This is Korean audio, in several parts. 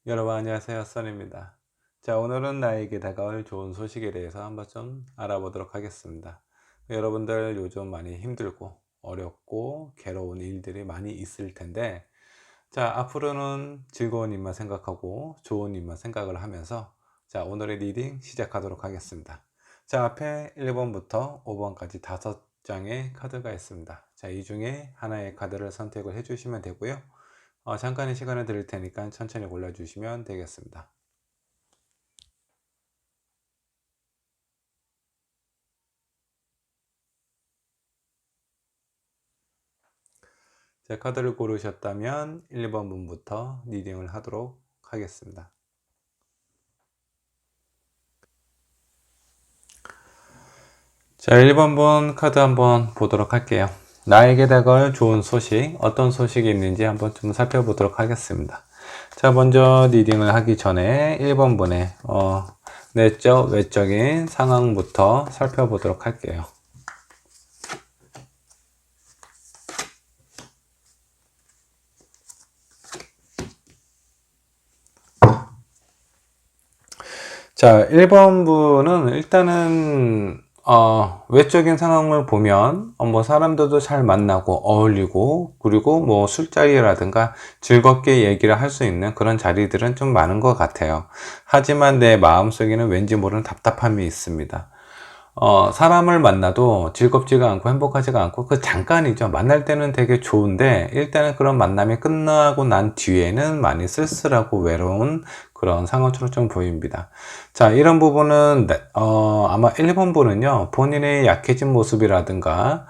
여러분 안녕하세요, 써니입니다. 자, 오늘은 나에게 다가올 좋은 소식에 대해서 한번 좀 알아보도록 하겠습니다. 여러분들 요즘 많이 힘들고 어렵고 괴로운 일들이 많이 있을 텐데, 자, 앞으로는 즐거운 일만 생각하고 좋은 일만 생각을 하면서, 자, 오늘의 리딩 시작하도록 하겠습니다. 자, 앞에 1번부터 5번까지 5장의 카드가 있습니다. 자, 이 중에 하나의 카드를 선택을 해 주시면 되고요. 잠깐의 시간을 드릴 테니까 천천히 골라주시면 되겠습니다. 제 카드를 고르셨다면 1번 분부터 리딩을 하도록 하겠습니다. 자, 1번 분 카드 한번 보도록 할게요. 나에게 다가올 좋은 소식, 어떤 소식이 있는지 한번 좀 살펴보도록 하겠습니다. 자, 먼저 리딩을 하기 전에 1번 분의 내적, 외적인 상황부터 살펴보도록 할게요. 자, 1번 분은 일단은 외적인 상황을 보면 뭐 사람들도 잘 만나고 어울리고, 그리고 뭐 술자리라든가 즐겁게 얘기를 할 수 있는 그런 자리들은 좀 많은 것 같아요. 하지만 내 마음속에는 왠지 모르는 답답함이 있습니다. 사람을 만나도 즐겁지가 않고 행복하지가 않고, 그 잠깐이죠. 만날 때는 되게 좋은데 일단은 그런 만남이 끝나고 난 뒤에는 많이 쓸쓸하고 외로운 그런 상황처럼 좀 보입니다. 자, 이런 부분은 아마 1번 분은요, 본인의 약해진 모습이라든가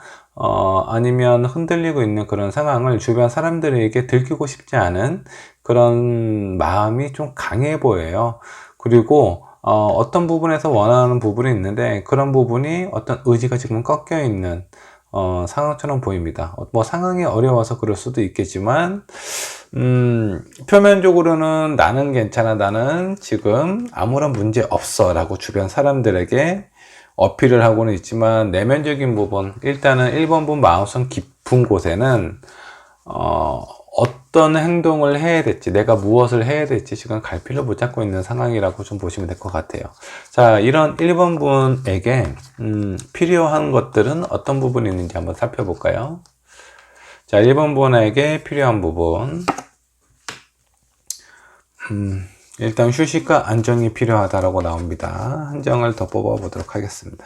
아니면 흔들리고 있는 그런 상황을 주변 사람들에게 들키고 싶지 않은 그런 마음이 좀 강해 보여요. 그리고 어떤 부분에서 원하는 부분이 있는데, 그런 부분이 어떤 의지가 지금 꺾여 있는 상황처럼 보입니다. 뭐 상황이 어려워서 그럴 수도 있겠지만, 표면적으로는 나는 괜찮아, 나는 지금 아무런 문제 없어 라고 주변 사람들에게 어필을 하고는 있지만, 내면적인 부분, 일단은 1번분 마음속 깊은 곳에는 어떤 행동을 해야 될지, 내가 무엇을 해야 될지 지금 갈피를 못 잡고 있는 상황이라고 좀 보시면 될 것 같아요. 자, 이런 1번 분에게 필요한 것들은 어떤 부분이 있는지 한번 살펴볼까요? 자, 1번 분에게 필요한 부분, 일단 휴식과 안정이 필요하다라고 나옵니다. 한 장을 더 뽑아 보도록 하겠습니다.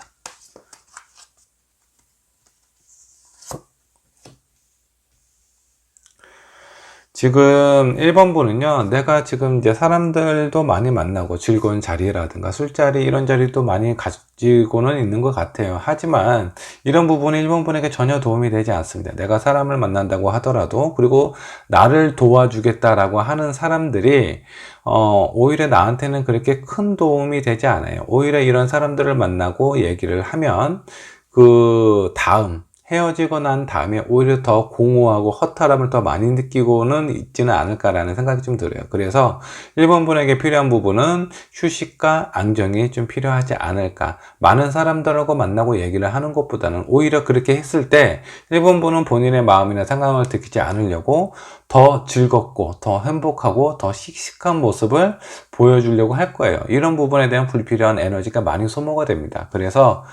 지금 1번 분은요, 내가 지금 이제 사람들도 많이 만나고 즐거운 자리라든가 술자리 이런 자리도 많이 가지고는 있는 것 같아요. 하지만 이런 부분이 1번 분에게 전혀 도움이 되지 않습니다. 내가 사람을 만난다고 하더라도, 그리고 나를 도와주겠다라고 하는 사람들이 오히려 나한테는 그렇게 큰 도움이 되지 않아요. 오히려 이런 사람들을 만나고 얘기를 하면 그 다음 헤어지고 난 다음에 오히려 더 공허하고 허탈함을 더 많이 느끼고는 있지는 않을까라는 생각이 좀 들어요. 그래서 1번 분에게 필요한 부분은 휴식과 안정이 좀 필요하지 않을까. 많은 사람들하고 만나고 얘기를 하는 것보다는 오히려 그렇게 했을 때 1번 분은 본인의 마음이나 생각을 들키지 않으려고 더 즐겁고 더 행복하고 더 씩씩한 모습을 보여주려고 할 거예요. 이런 부분에 대한 불필요한 에너지가 많이 소모가 됩니다. 그래서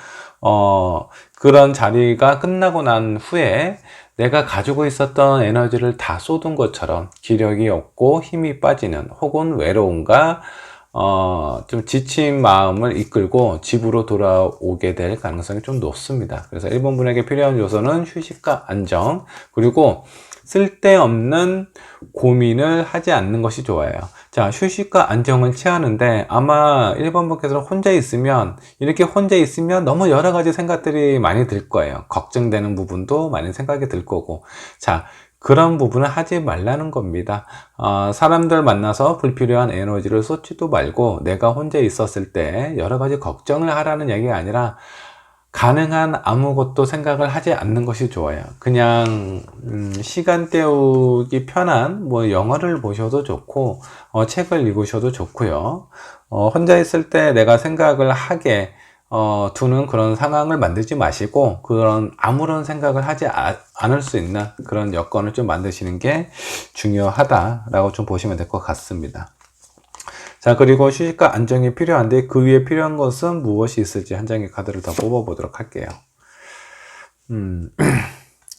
그런 자리가 끝나고 난 후에 내가 가지고 있었던 에너지를 다 쏟은 것처럼 기력이 없고 힘이 빠지는, 혹은 외로움과 좀 지친 마음을 이끌고 집으로 돌아오게 될 가능성이 좀 높습니다. 그래서 1번 분에게 필요한 요소는 휴식과 안정, 그리고 쓸데없는 고민을 하지 않는 것이 좋아요. 자, 휴식과 안정을 취하는데 아마 1번 분께서는 이렇게 혼자 있으면 너무 여러 가지 생각들이 많이 들 거예요. 걱정되는 부분도 많이 생각이 들 거고. 자, 그런 부분을 하지 말라는 겁니다. 사람들 만나서 불필요한 에너지를 쏟지도 말고, 내가 혼자 있었을 때 여러 가지 걱정을 하라는 얘기가 아니라 가능한 아무것도 생각을 하지 않는 것이 좋아요. 그냥 시간 때우기 편한 뭐 영화를 보셔도 좋고, 책을 읽으셔도 좋고요. 혼자 있을 때 내가 생각을 하게 두는 그런 상황을 만들지 마시고, 그런 아무런 생각을 하지 않을 수 있는 그런 여건을 좀 만드시는 게 중요하다라고 좀 보시면 될 것 같습니다. 자, 그리고 휴식과 안정이 필요한데 그 위에 필요한 것은 무엇이 있을지 한 장의 카드를 더 뽑아보도록 할게요.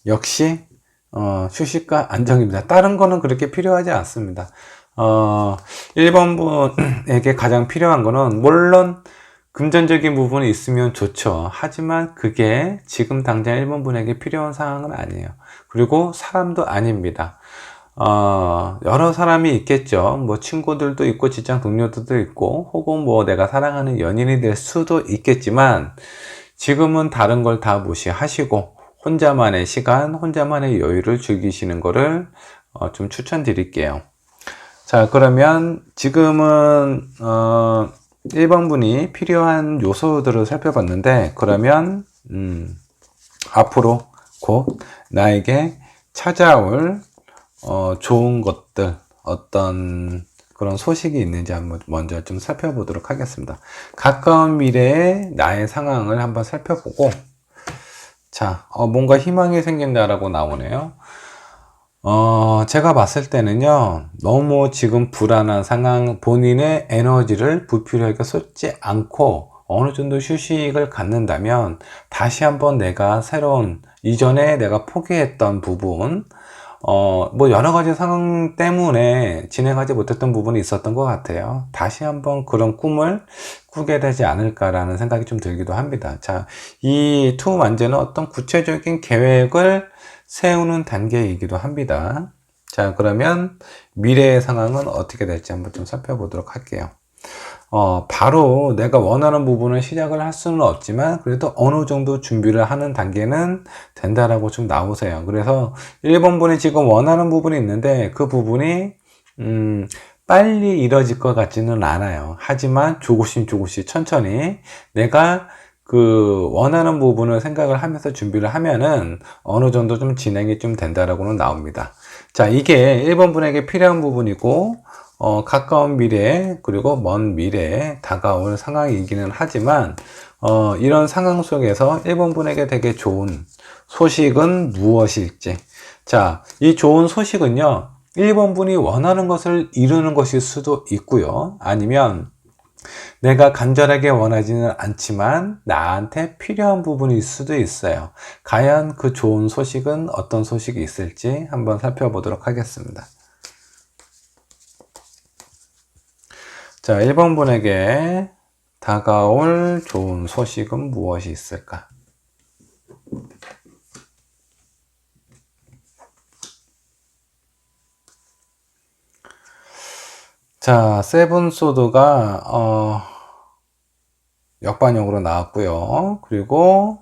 역시 휴식과 안정입니다. 다른 거는 그렇게 필요하지 않습니다. 1번 분에게 가장 필요한 거는 물론 금전적인 부분이 있으면 좋죠. 하지만 그게 지금 당장 1번 분에게 필요한 상황은 아니에요. 그리고 사람도 아닙니다. 여러 사람이 있겠죠. 뭐 친구들도 있고 직장 동료들도 있고 혹은 뭐 내가 사랑하는 연인이 될 수도 있겠지만 지금은 다른 걸 다 무시하시고 혼자만의 시간, 혼자만의 여유를 즐기시는 거를 좀 추천드릴게요. 자, 그러면 지금은 1번 분이 필요한 요소들을 살펴봤는데 그러면 앞으로 곧 나에게 찾아올 좋은 것들, 어떤 그런 소식이 있는지 한번 먼저 좀 살펴보도록 하겠습니다. 가까운 미래의 나의 상황을 한번 살펴보고, 자, 뭔가 희망이 생긴다라고 나오네요. 제가 봤을 때는요, 너무 지금 불안한 상황, 본인의 에너지를 불필요하게 쏟지 않고 어느 정도 휴식을 갖는다면 다시 한번 내가 새로운, 이전에 내가 포기했던 부분, 뭐 여러 가지 상황 때문에 진행하지 못했던 부분이 있었던 것 같아요. 다시 한번 그런 꿈을 꾸게 되지 않을까라는 생각이 좀 들기도 합니다. 자, 이 투 만재는 어떤 구체적인 계획을 세우는 단계이기도 합니다. 자, 그러면 미래의 상황은 어떻게 될지 한번 좀 살펴보도록 할게요. 바로 내가 원하는 부분을 시작을 할 수는 없지만 그래도 어느 정도 준비를 하는 단계는 된다라고 좀 나오세요. 그래서 1번 분이 지금 원하는 부분이 있는데 그 부분이 빨리 이뤄질 것 같지는 않아요. 하지만 조금씩 천천히 내가 그 원하는 부분을 생각을 하면서 준비를 하면은 어느 정도 좀 진행이 좀 된다라고는 나옵니다. 자, 이게 1번 분에게 필요한 부분이고 가까운 미래 그리고 먼 미래에 다가올 상황이기는 하지만 이런 상황 속에서 1번 분에게 되게 좋은 소식은 무엇일지, 자, 이 좋은 소식은요 1번 분이 원하는 것을 이루는 것일 수도 있고요, 아니면 내가 간절하게 원하지는 않지만 나한테 필요한 부분일 수도 있어요. 과연 그 좋은 소식은 어떤 소식이 있을지 한번 살펴보도록 하겠습니다. 자, 1번 분에게 다가올 좋은 소식은 무엇이 있을까? 자, 세븐 소드가 역반역으로 나왔고요. 그리고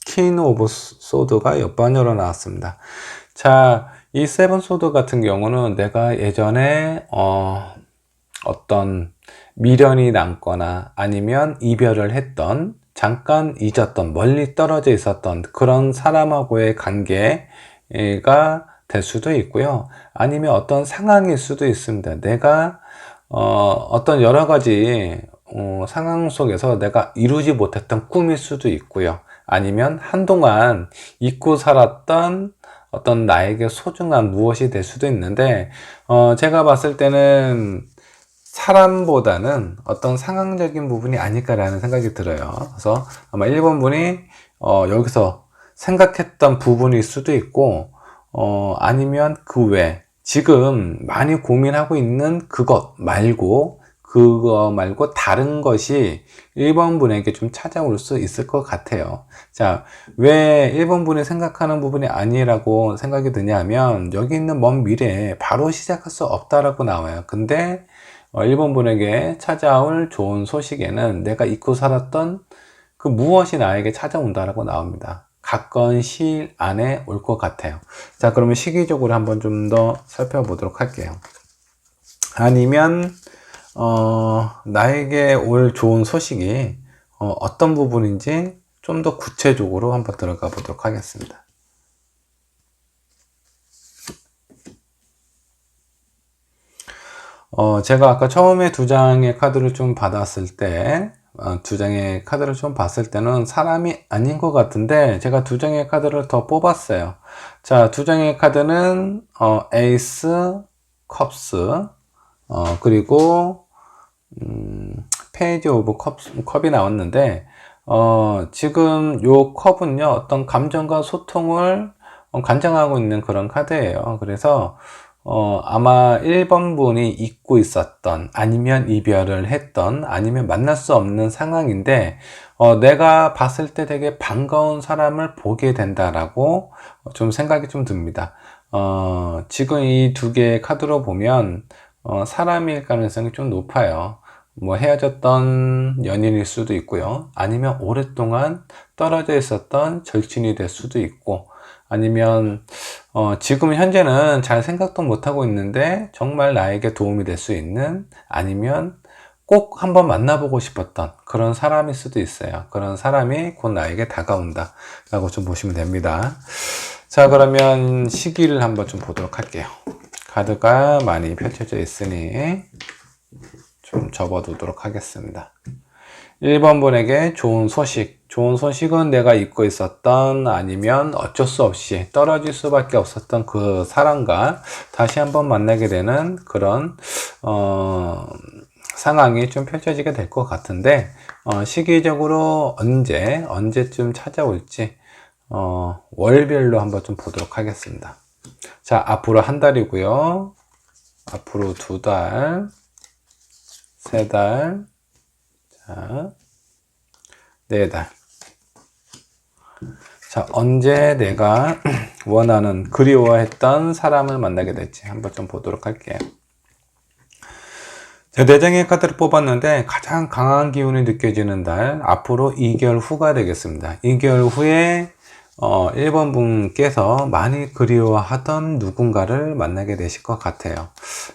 퀸 오브 소드가 역반역으로 나왔습니다. 자, 이 세븐 소드 같은 경우는 내가 예전에 어떤 미련이 남거나 아니면 이별을 했던, 잠깐 잊었던, 멀리 떨어져 있었던 그런 사람하고의 관계가 될 수도 있고요. 아니면 어떤 상황일 수도 있습니다. 내가 어떤 여러 가지 상황 속에서 내가 이루지 못했던 꿈일 수도 있고요. 아니면 한동안 잊고 살았던 어떤 나에게 소중한 무엇이 될 수도 있는데 제가 봤을 때는 사람보다는 어떤 상황적인 부분이 아닐까라는 생각이 들어요. 그래서 아마 1번 분이 여기서 생각했던 부분일 수도 있고 아니면 그 외 지금 많이 고민하고 있는 그거 말고 다른 것이 1번 분에게 좀 찾아올 수 있을 것 같아요. 자, 왜 1번 분이 생각하는 부분이 아니라고 생각이 드냐면 여기 있는 먼 미래에 바로 시작할 수 없다라고 나와요. 근데 1번 분에게 찾아올 좋은 소식에는 내가 잊고 살았던 그 무엇이 나에게 찾아온다라고 나옵니다. 가까운 시일 안에 올 것 같아요. 자, 그러면 시기적으로 한번 좀 더 살펴보도록 할게요. 아니면 나에게 올 좋은 소식이 어떤 부분인지 좀 더 구체적으로 한번 들어가 보도록 하겠습니다. 제가 아까 처음에 두 장의 카드를 좀 받았을 때, 두 장의 카드를 좀 봤을 때는 사람이 아닌 것 같은데, 제가 두 장의 카드를 더 뽑았어요. 자, 두 장의 카드는, 에이스, 컵스, 그리고 페이지 오브 컵이 나왔는데, 지금 요 컵은요, 어떤 감정과 소통을 관장하고 있는 그런 카드예요. 그래서, 아마 1번 분이 잊고 있었던, 아니면 이별을 했던, 아니면 만날 수 없는 상황인데, 내가 봤을 때 되게 반가운 사람을 보게 된다라고 좀 생각이 좀 듭니다. 지금 이 두 개의 카드로 보면, 사람일 가능성이 좀 높아요. 뭐 헤어졌던 연인일 수도 있고요. 아니면 오랫동안 떨어져 있었던 절친이 될 수도 있고, 아니면 지금 현재는 잘 생각도 못하고 있는데 정말 나에게 도움이 될 수 있는, 아니면 꼭 한번 만나보고 싶었던 그런 사람일 수도 있어요. 그런 사람이 곧 나에게 다가온다 라고 좀 보시면 됩니다. 자, 그러면 시기를 한번 좀 보도록 할게요. 카드가 많이 펼쳐져 있으니 좀 접어두도록 하겠습니다. 1번 분에게 좋은 소식은 내가 잊고 있었던, 아니면 어쩔 수 없이 떨어질 수밖에 없었던 그 사람과 다시 한번 만나게 되는 그런 상황이 좀 펼쳐지게 될 것 같은데, 시기적으로 언제쯤 찾아올지 월별로 한번 좀 보도록 하겠습니다. 자, 앞으로 한 달이고요. 앞으로 2달, 3달, 자, 4달. 자, 언제 내가 원하는, 그리워했던 사람을 만나게 될지 한번 좀 보도록 할게요. 자, 내장의 카드를 뽑았는데 가장 강한 기운이 느껴지는 달, 앞으로 2개월 후가 되겠습니다. 2개월 후에 1번 분께서 많이 그리워하던 누군가를 만나게 되실 것 같아요.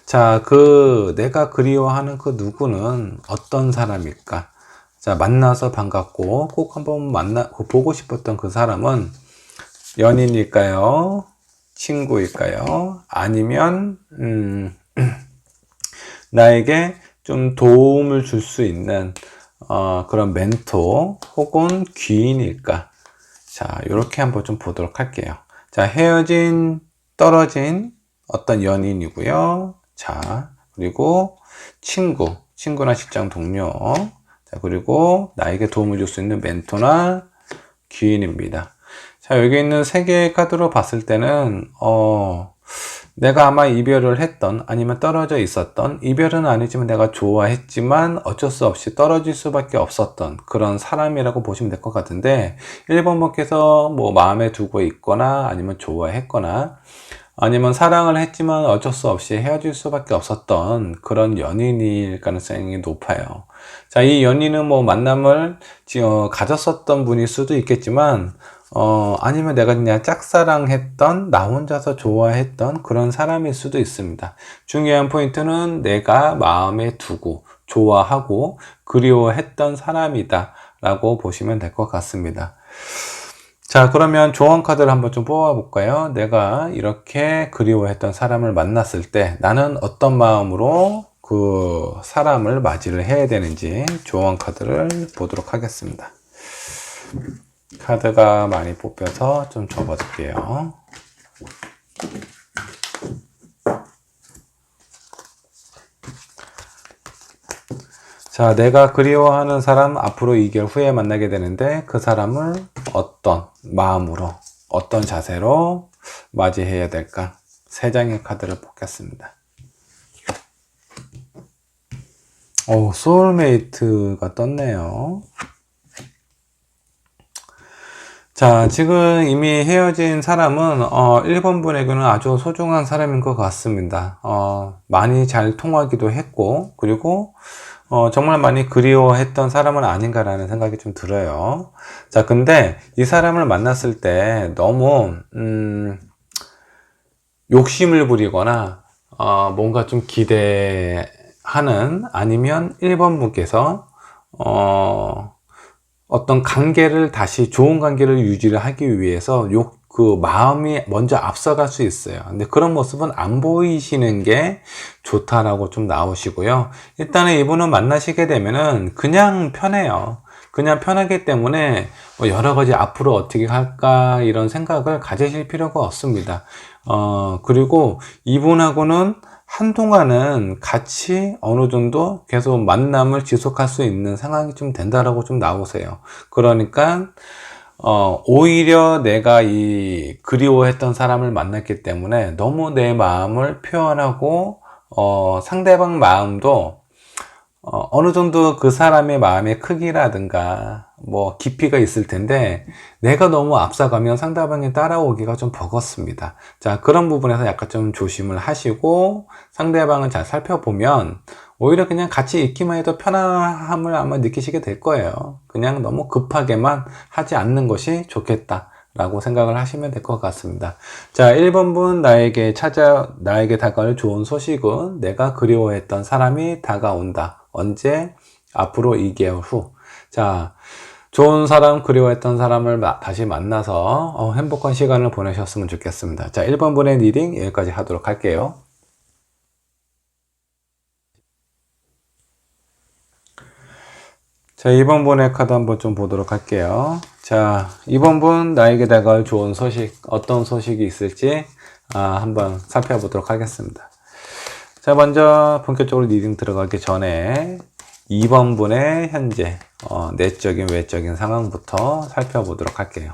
자, 내가 그리워하는 그 누구는 어떤 사람일까? 자, 만나서 반갑고 꼭 한번 보고 싶었던 그 사람은 연인일까요? 친구일까요? 아니면 나에게 좀 도움을 줄 수 있는 그런 멘토 혹은 귀인일까? 자, 이렇게 한번 좀 보도록 할게요. 자, 떨어진 어떤 연인이고요. 자, 그리고 친구나 직장 동료. 자, 그리고 나에게 도움을 줄 수 있는 멘토나 귀인입니다. 자, 여기 있는 3개의 카드로 봤을 때는, 내가 아마 이별을 했던, 아니면 떨어져 있었던, 이별은 아니지만 내가 좋아했지만 어쩔 수 없이 떨어질 수밖에 없었던 그런 사람이라고 보시면 될 것 같은데, 1번 분께서 뭐 마음에 두고 있거나, 아니면 좋아했거나, 아니면 사랑을 했지만 어쩔 수 없이 헤어질 수밖에 없었던 그런 연인일 가능성이 높아요. 자, 이 연인은 뭐 만남을 가졌었던 분일 수도 있겠지만, 아니면 내가 그냥 짝사랑했던, 나 혼자서 좋아했던 그런 사람일 수도 있습니다. 중요한 포인트는 내가 마음에 두고, 좋아하고, 그리워했던 사람이다 라고 보시면 될 것 같습니다. 자, 그러면 조언 카드를 한번 좀 뽑아볼까요? 내가 이렇게 그리워했던 사람을 만났을 때 나는 어떤 마음으로 그 사람을 맞이를 해야 되는지 조언 카드를 보도록 하겠습니다. 카드가 많이 뽑혀서 좀 접어둘게요. 자, 내가 그리워하는 사람 앞으로 2개월 후에 만나게 되는데 그 사람을 어떤 마음으로, 어떤 자세로 맞이해야 될까? 3장의 카드를 뽑겠습니다. 소울메이트가 떴네요. 자, 지금 이미 헤어진 사람은 1번 분에게는 아주 소중한 사람인 것 같습니다. 많이 잘 통하기도 했고, 그리고 정말 많이 그리워했던 사람은 아닌가라는 생각이 좀 들어요. 자, 근데 이 사람을 만났을 때 너무 욕심을 부리거나 뭔가 좀 기대하는, 아니면 1번 분께서 어떤 관계를 다시 좋은 관계를 유지를 하기 위해서 그 마음이 먼저 앞서갈 수 있어요. 근데 그런 모습은 안 보이시는 게 좋다라고 좀 나오시고요. 일단은 이분은 만나시게 되면은 그냥 편해요. 그냥 편하기 때문에 뭐 여러 가지 앞으로 어떻게 할까 이런 생각을 가지실 필요가 없습니다. 그리고 이분하고는 한동안은 같이 어느 정도 계속 만남을 지속할 수 있는 상황이 좀 된다라고 좀 나오세요. 그러니까 오히려 내가 이 그리워했던 사람을 만났기 때문에 너무 내 마음을 표현하고 상대방 마음도 어느 정도 그 사람의 마음의 크기라든가 뭐 깊이가 있을 텐데 내가 너무 앞서가면 상대방이 따라오기가 좀 버겁습니다. 자, 그런 부분에서 약간 좀 조심을 하시고 상대방을 잘 살펴보면 오히려 그냥 같이 있기만 해도 편안함을 아마 느끼시게 될 거예요. 그냥 너무 급하게만 하지 않는 것이 좋겠다 라고 생각을 하시면 될 것 같습니다. 자, 1번분 나에게 다가올 좋은 소식은 내가 그리워했던 사람이 다가온다. 언제? 앞으로 2개월 후. 자, 좋은 사람, 그리워했던 사람을 다시 만나서 행복한 시간을 보내셨으면 좋겠습니다. 자, 1번분의 리딩 여기까지 하도록 할게요. 자, 2번분의 카드 한번 좀 보도록 할게요. 자, 2번분 나에게 다가올 좋은 소식, 어떤 소식이 있을지 한번 살펴보도록 하겠습니다. 자, 먼저 본격적으로 리딩 들어가기 전에 2번분의 현재 내적인 외적인 상황부터 살펴보도록 할게요.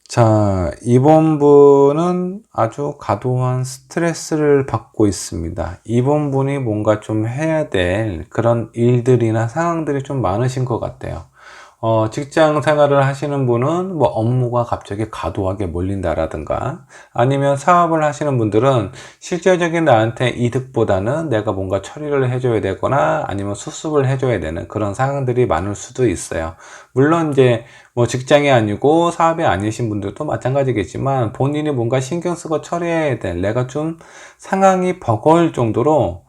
자, 이번 분은 아주 과도한 스트레스를 받고 있습니다. 이번 분이 뭔가 좀 해야 될 그런 일들이나 상황들이 좀 많으신 것 같아요. 직장 생활을 하시는 분은 뭐 업무가 갑자기 과도하게 몰린다라든가 아니면 사업을 하시는 분들은 실질적인 나한테 이득보다는 내가 뭔가 처리를 해줘야 되거나 아니면 수습을 해줘야 되는 그런 상황들이 많을 수도 있어요. 물론 이제 뭐 직장이 아니고 사업이 아니신 분들도 마찬가지겠지만 본인이 뭔가 신경 쓰고 처리해야 될 내가 좀 상황이 버거울 정도로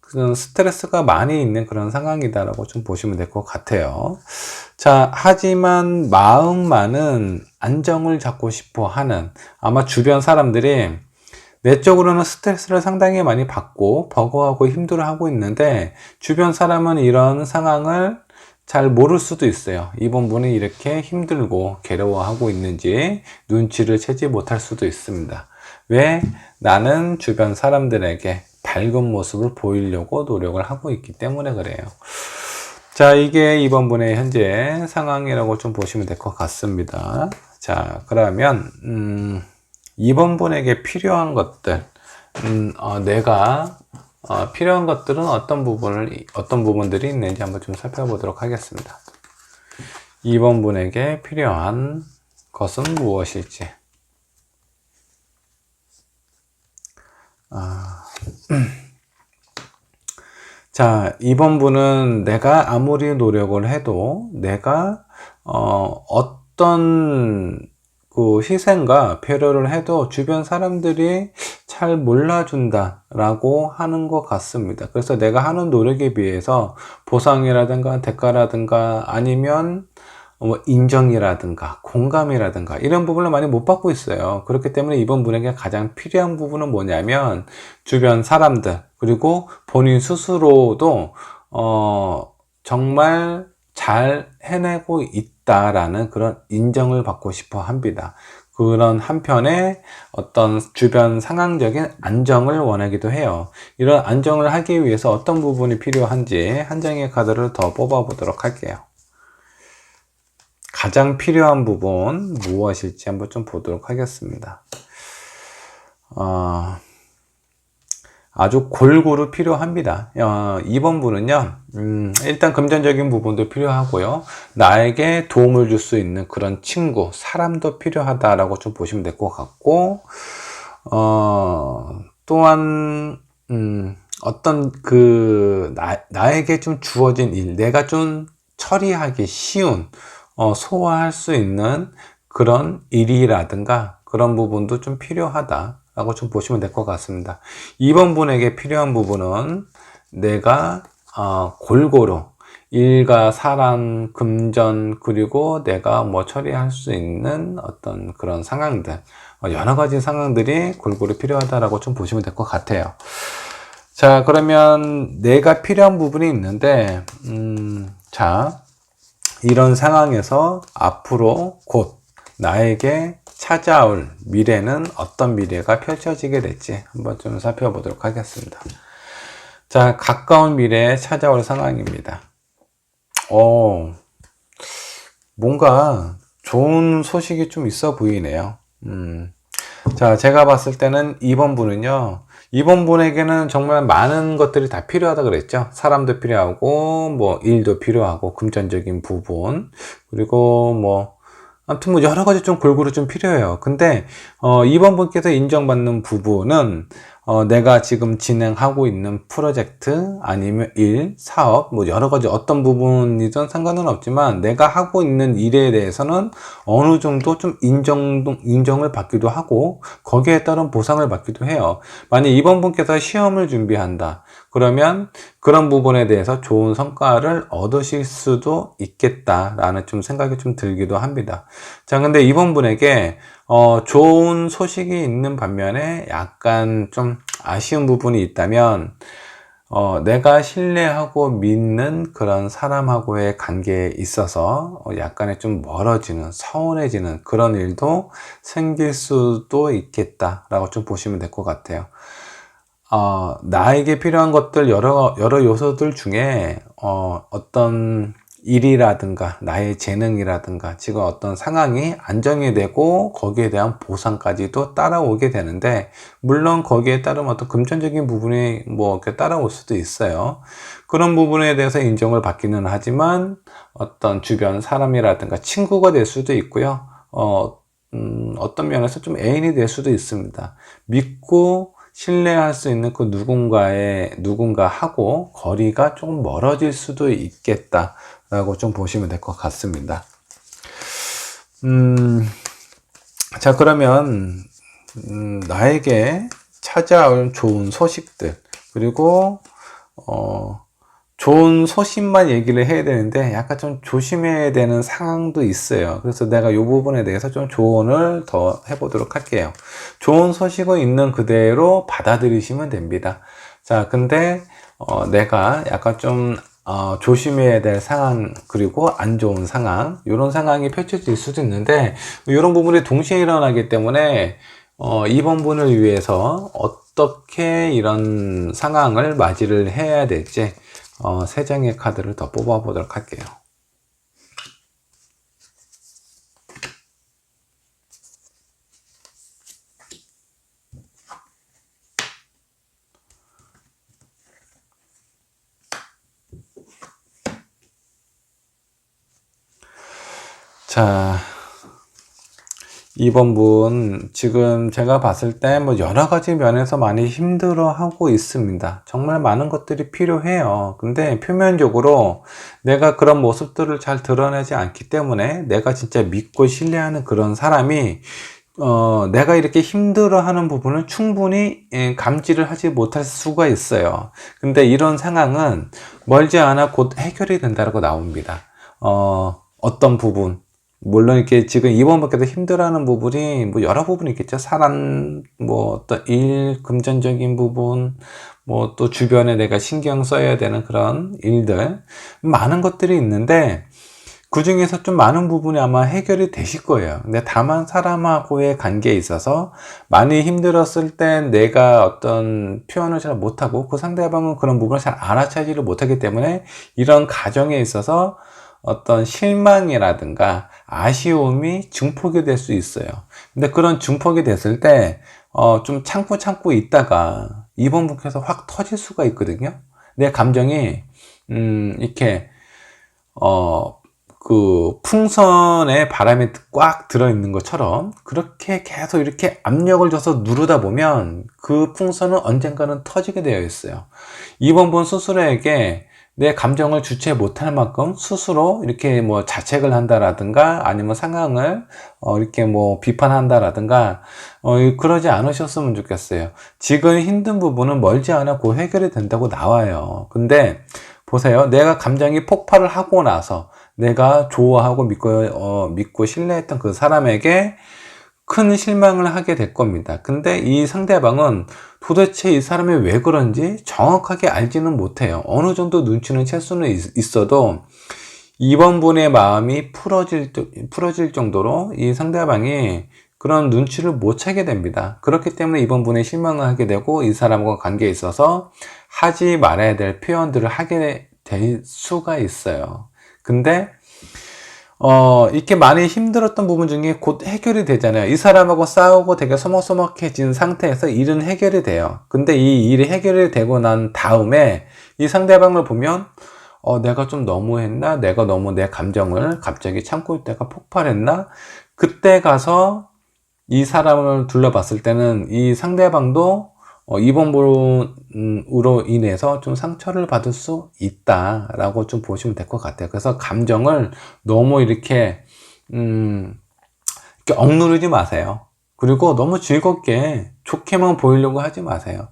그런 스트레스가 많이 있는 그런 상황이다라고 좀 보시면 될 것 같아요. 자, 하지만 마음만은 안정을 잡고 싶어 하는 아마 주변 사람들이 내적으로는 스트레스를 상당히 많이 받고 버거워하고 힘들어하고 있는데 주변 사람은 이런 상황을 잘 모를 수도 있어요. 이번 분이 이렇게 힘들고 괴로워하고 있는지 눈치를 채지 못할 수도 있습니다. 왜? 나는 주변 사람들에게 밝은 모습을 보이려고 노력을 하고 있기 때문에 그래요. 자, 이게 이번 분의 현재 상황이라고 좀 보시면 될 것 같습니다. 자, 그러면 이번 분에게 필요한 것들, 내가 필요한 것들은 어떤 부분들이 있는지 한번 좀 살펴보도록 하겠습니다. 이번 분에게 필요한 것은 무엇일지. 자, 이번 분은 내가 아무리 노력을 해도 내가 어떤 그 희생과 배려를 해도 주변 사람들이 잘 몰라준다라고 하는 것 같습니다. 그래서 내가 하는 노력에 비해서 보상이라든가 대가라든가 아니면 뭐 인정이라든가 공감이라든가 이런 부분을 많이 못 받고 있어요. 그렇기 때문에 이번 분에게 가장 필요한 부분은 뭐냐면 주변 사람들 그리고 본인 스스로도 정말 잘 해내고 있다라는 그런 인정을 받고 싶어 합니다. 그런 한편에 어떤 주변 상황적인 안정을 원하기도 해요. 이런 안정을 하기 위해서 어떤 부분이 필요한지 한 장의 카드를 더 뽑아 보도록 할게요. 가장 필요한 부분 무엇일지 한번 좀 보도록 하겠습니다. 아주 골고루 필요합니다. 이번 분은요, 일단 금전적인 부분도 필요하고요. 나에게 도움을 줄 수 있는 그런 친구, 사람도 필요하다라고 좀 보시면 될 것 같고, 또한, 어떤 나에게 좀 주어진 일, 내가 좀 처리하기 쉬운, 소화할 수 있는 그런 일이라든가 그런 부분도 좀 필요하다 라고 좀 보시면 될 것 같습니다. 이번 분에게 필요한 부분은 내가 골고루 일과 사람, 금전 그리고 내가 뭐 처리할 수 있는 어떤 그런 상황들 여러 가지 상황들이 골고루 필요하다라고 좀 보시면 될 것 같아요. 자, 그러면 내가 필요한 부분이 있는데, 자, 이런 상황에서 앞으로 곧 나에게 찾아올 미래는 어떤 미래가 펼쳐지게 될지 한번 좀 살펴보도록 하겠습니다. 자, 가까운 미래에 찾아올 상황입니다. 뭔가 좋은 소식이 좀 있어 보이네요. 자, 제가 봤을 때는 2번 분은요, 이번 분에게는 정말 많은 것들이 다 필요하다 그랬죠. 사람도 필요하고, 뭐, 일도 필요하고, 금전적인 부분, 그리고 뭐, 아무튼 뭐, 여러 가지 좀 골고루 좀 필요해요. 근데, 이번 분께서 인정받는 부분은, 내가 지금 진행하고 있는 프로젝트, 아니면 일, 사업, 뭐, 여러 가지 어떤 부분이든 상관은 없지만, 내가 하고 있는 일에 대해서는 어느 정도 좀 인정을 받기도 하고, 거기에 따른 보상을 받기도 해요. 만약 이번 분께서 시험을 준비한다. 그러면 그런 부분에 대해서 좋은 성과를 얻으실 수도 있겠다라는 좀 생각이 좀 들기도 합니다. 자, 근데 이번 분에게 좋은 소식이 있는 반면에 약간 좀 아쉬운 부분이 있다면, 내가 신뢰하고 믿는 그런 사람하고의 관계에 있어서 약간의 좀 멀어지는, 서운해지는 그런 일도 생길 수도 있겠다라고 좀 보시면 될 것 같아요. 나에게 필요한 것들 여러 요소들 중에 어떤 일이라든가 나의 재능이라든가 지금 어떤 상황이 안정이 되고 거기에 대한 보상까지도 따라오게 되는데, 물론 거기에 따른 어떤 금전적인 부분이 뭐 이렇게 따라올 수도 있어요. 그런 부분에 대해서 인정을 받기는 하지만 어떤 주변 사람이라든가 친구가 될 수도 있고요. 어떤 면에서 좀 애인이 될 수도 있습니다. 믿고 신뢰할 수 있는 그 누군가하고 거리가 조금 멀어질 수도 있겠다라고 좀 보시면 될 것 같습니다. 자, 그러면 나에게 찾아올 좋은 소식들, 그리고 좋은 소식만 얘기를 해야 되는데 약간 좀 조심해야 되는 상황도 있어요. 그래서 내가 이 부분에 대해서 좀 조언을 더 해보도록 할게요. 좋은 소식은 있는 그대로 받아들이시면 됩니다. 자, 근데 내가 약간 좀 조심해야 될 상황, 그리고 안 좋은 상황, 이런 상황이 펼쳐질 수도 있는데, 이런 부분이 동시에 일어나기 때문에 이번 분을 위해서 어떻게 이런 상황을 맞이를 해야 될지 3장의 카드를 더 뽑아 보도록 할게요. 자, 2번 분, 지금 제가 봤을 때 뭐 여러 가지 면에서 많이 힘들어 하고 있습니다. 정말 많은 것들이 필요해요. 근데 표면적으로 내가 그런 모습들을 잘 드러내지 않기 때문에 내가 진짜 믿고 신뢰하는 그런 사람이 내가 이렇게 힘들어 하는 부분을 충분히 감지를 하지 못할 수가 있어요. 근데 이런 상황은 멀지 않아 곧 해결이 된다고 나옵니다. 어떤 부분, 물론 이렇게 지금 이번밖에도 힘들어하는 부분이 뭐 여러 부분이 있겠죠. 사람, 뭐 어떤 일, 금전적인 부분, 뭐 또 주변에 내가 신경 써야 되는 그런 일들, 많은 것들이 있는데 그 중에서 좀 많은 부분이 아마 해결이 되실 거예요. 근데 다만 사람하고의 관계에 있어서 많이 힘들었을 때 내가 어떤 표현을 잘 못하고 그 상대방은 그런 부분을 잘 알아차지를 못하기 때문에 이런 과정에 있어서 어떤 실망이라든가 아쉬움이 증폭이 될 수 있어요. 근데 그런 증폭이 됐을 때, 좀 참고 있다가 이번 분께서 확 터질 수가 있거든요. 내 감정이, 이렇게, 그 풍선에 바람이 꽉 들어있는 것처럼 그렇게 계속 이렇게 압력을 줘서 누르다 보면 그 풍선은 언젠가는 터지게 되어 있어요. 이번 분 스스로에게 내 감정을 주체 못할 만큼 스스로 이렇게 뭐 자책을 한다라든가 아니면 상황을 이렇게 뭐 비판한다라든가 그러지 않으셨으면 좋겠어요. 지금 힘든 부분은 멀지 않아 곧 해결이 된다고 나와요. 근데 보세요. 내가 감정이 폭발을 하고 나서 내가 좋아하고 믿고 신뢰했던 그 사람에게 큰 실망을 하게 될 겁니다. 근데 이 상대방은 도대체 이 사람이 왜 그런지 정확하게 알지는 못해요. 어느 정도 눈치는 챌 수는 있어도 이번 분의 마음이 풀어질 정도로 이 상대방이 그런 눈치를 못 채게 됩니다. 그렇기 때문에 이번 분에 실망을 하게 되고 이 사람과 관계에 있어서 하지 말아야 될 표현들을 하게 될 수가 있어요. 근데 이렇게 많이 힘들었던 부분 중에 곧 해결이 되잖아요. 이 사람하고 싸우고 되게 서먹서먹해진 상태에서 일은 해결이 돼요. 근데 이 일이 해결이 되고 난 다음에 이 상대방을 보면 내가 좀 너무했나? 내가 너무 내 감정을 갑자기 참고 있다가 폭발했나? 그때 가서 이 사람을 둘러봤을 때는 이 상대방도 이번 분으로 인해서 좀 상처를 받을 수 있다라고 좀 보시면 될 것 같아요. 그래서 감정을 너무 이렇게 억누르지 마세요. 그리고 너무 즐겁게 좋게만 보이려고 하지 마세요.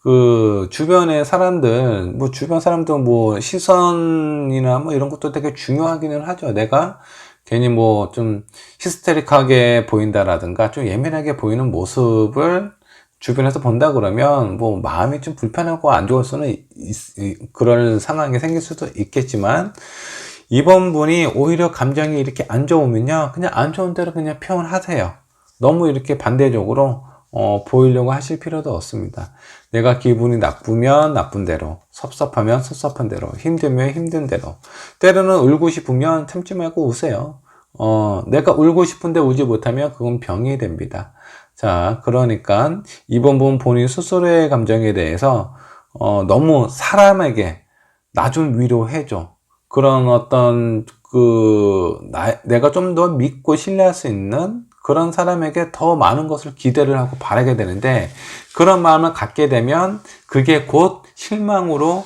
그 주변의 사람들, 주변 사람들 시선이나 이런 것도 되게 중요하기는 하죠. 내가 괜히 좀 히스테릭하게 보인다라든가 좀 예민하게 보이는 모습을 주변에서 본다 그러면 마음이 좀 불편하고 안 좋을 수는 그럴 상황이 생길 수도 있겠지만, 이번 분이 오히려 감정이 이렇게 안 좋으면요, 그냥 안 좋은 대로 그냥 표현하세요. 너무 이렇게 반대적으로 보이려고 하실 필요도 없습니다. 내가 기분이 나쁘면 나쁜 대로, 섭섭하면 섭섭한 대로, 힘들면 힘든 대로, 때로는 울고 싶으면 참지 말고 우세요. 내가 울고 싶은데 울지 못하면 그건 병이 됩니다. 자, 그러니까 이번 분 본인 스스로의 감정에 대해서 너무 사람에게 나 좀 위로해줘, 그런 어떤 내가 좀 더 믿고 신뢰할 수 있는 그런 사람에게 더 많은 것을 기대를 하고 바라게 되는데, 그런 마음을 갖게 되면 그게 곧 실망으로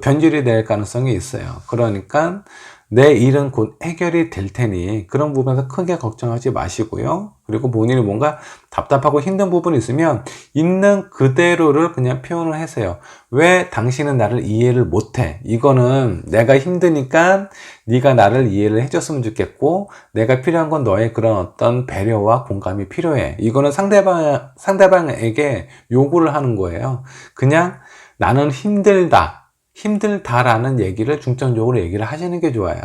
변질이 될 가능성이 있어요. 그러니까 내 일은 곧 해결이 될 테니 그런 부분에서 크게 걱정하지 마시고요. 그리고 본인이 뭔가 답답하고 힘든 부분이 있으면 있는 그대로를 그냥 표현을 하세요. 왜 당신은 나를 이해를 못해? 이거는 내가 힘드니까 네가 나를 이해를 해줬으면 좋겠고, 내가 필요한 건 너의 그런 어떤 배려와 공감이 필요해. 이거는 상대방에게 요구를 하는 거예요. 그냥 나는 힘들다라는 얘기를 중점적으로 얘기를 하시는 게 좋아요.